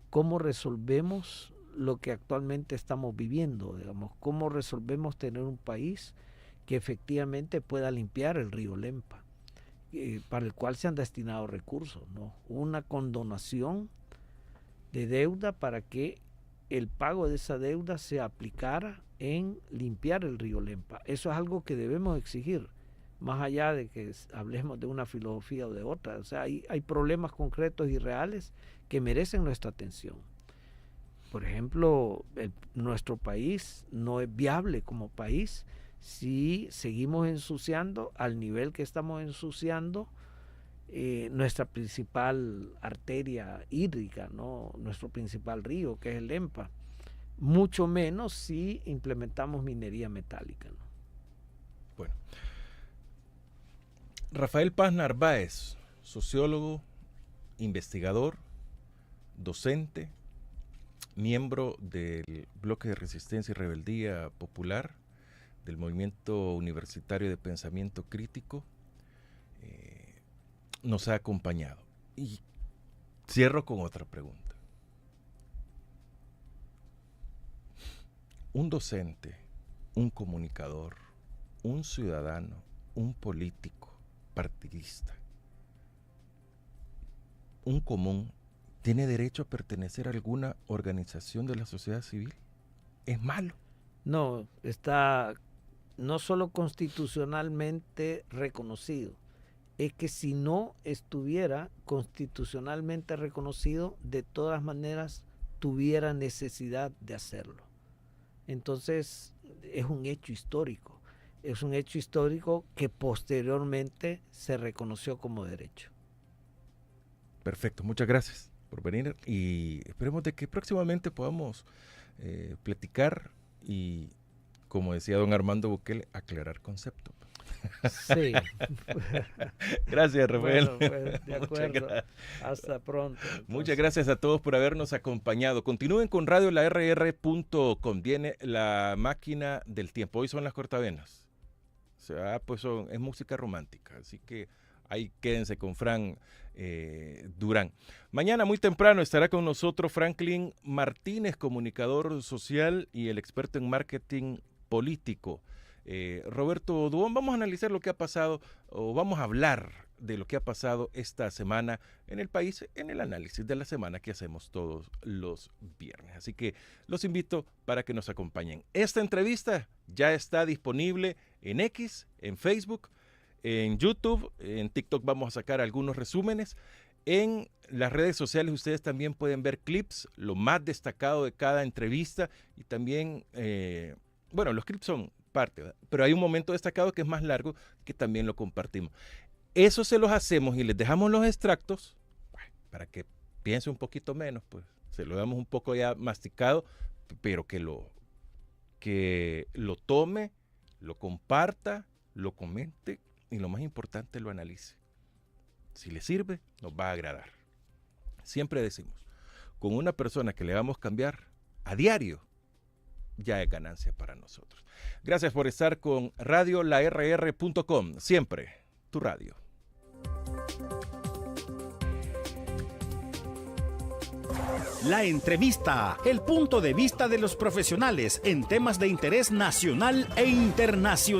cómo resolvemos lo que actualmente estamos viviendo, digamos, cómo resolvemos tener un país que efectivamente pueda limpiar el río Lempa, para el cual se han destinado recursos, ¿no? Una condonación de deuda para que el pago de esa deuda se aplicara en limpiar el río Lempa. Eso es algo que debemos exigir, más allá de que hablemos de una filosofía o de otra. O sea, hay problemas concretos y reales que merecen nuestra atención. Por ejemplo, nuestro país no es viable como país si seguimos ensuciando al nivel que estamos ensuciando nuestra principal arteria hídrica, ¿no? Nuestro principal río, que es el Lempa. Mucho menos si implementamos minería metálica, ¿no? Bueno, Rafael Paz Narváez, sociólogo, investigador, docente, miembro del Bloque de Resistencia y Rebeldía Popular, del Movimiento Universitario de Pensamiento Crítico, nos ha acompañado. Y cierro con otra pregunta. Un docente, un comunicador, un ciudadano, un político, partidista, un común, ¿tiene derecho a pertenecer a alguna organización de la sociedad civil? ¿Es malo? No, está no solo constitucionalmente reconocido, es que si no estuviera constitucionalmente reconocido, de todas maneras tuviera necesidad de hacerlo. Entonces es un hecho histórico, que posteriormente se reconoció como derecho. Perfecto, muchas gracias por venir y esperemos de que próximamente podamos platicar y, como decía don Armando Bukele, aclarar conceptos. Sí. Gracias, Rafael. Bueno, pues, de acuerdo. Hasta pronto. Entonces. Muchas gracias a todos por habernos acompañado. Continúen con radiolarr.com. Viene la máquina del tiempo. Hoy son las cortavenas. O sea, pues es música romántica. Así que ahí quédense con Fran Durán. Mañana muy temprano estará con nosotros Franklin Martínez, comunicador social y el experto en marketing político. Roberto Duón, vamos a analizar lo que ha pasado, o vamos a hablar de lo que ha pasado esta semana en el país, en el análisis de la semana que hacemos todos los viernes. Así que los invito para que nos acompañen. Esta entrevista ya está disponible en X, en Facebook, en YouTube, en TikTok vamos a sacar algunos resúmenes. En las redes sociales ustedes también pueden ver clips, lo más destacado de cada entrevista y también, bueno, los clips son parte, ¿verdad? Pero hay un momento destacado que es más largo que también lo compartimos. Eso se los hacemos y les dejamos los extractos para que piense un poquito menos, pues se lo damos un poco ya masticado, pero que lo tome, lo comparta, lo comente y lo más importante, lo analice. Si le sirve, nos va a agradar. Siempre decimos, con una persona que le vamos a cambiar a diario, ya es ganancia para nosotros. Gracias por estar con radiolarr.com. Siempre tu radio. La entrevista, el punto de vista de los profesionales en temas de interés nacional e internacional.